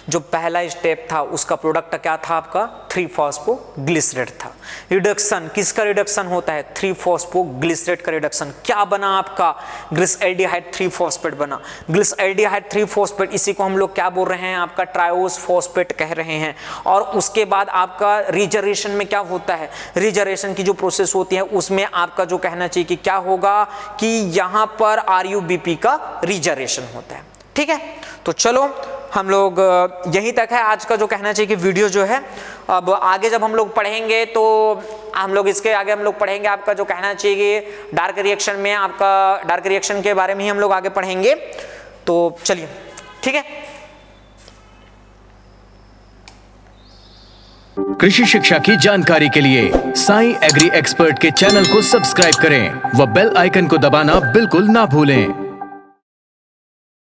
जो पहला स्टेप था उसका प्रोडक्ट क्या था? आपका 3 फॉस्फोग्लिसराइड था। रिडक्शन, किसका रिडक्शन होता है? 3 फॉस्फोग्लिसराइड का रिडक्शन। क्या बना आपका? ग्लिसरॉल्डिहाइड 3 फॉस्फेट बना। ग्लिसरॉल्डिहाइड 3 फॉस्फेट, इसी को हम लोग क्या बोल रहे हैं? आपका ट्रायोस फॉस्फेट कह रहे हैं। और उसके बाद आपका रीजनरेशन में क्या होता है? रीजनरेशन की जो प्रोसेस होती है उसमें आपका जो कहना चाहिए कि क्या होगा कि यहाँ पर RUBP का रीजनरेशन होता है। ठीक है, तो चलो हम लोग यहीं तक है आज का जो कहना चाहिए कि वीडियो जो है। अब आगे जब हम लोग पढ़ेंगे तो हम लोग इसके आगे हम लोग पढ़ेंगे आपका जो कहना चाहिए कि डार्क रिएक्शन में आपका डार्क रिएक्शन के बारे में ही हम लोग आगे पढ़ेंगे। तो चलिए, ठीक है। कृषि शिक्षा की जानकारी के लिए साई एग्री एक्सपर्ट के चैनल को सब्सक्राइब करें व बेल आइकन को दबाना बिल्कुल ना भूलें।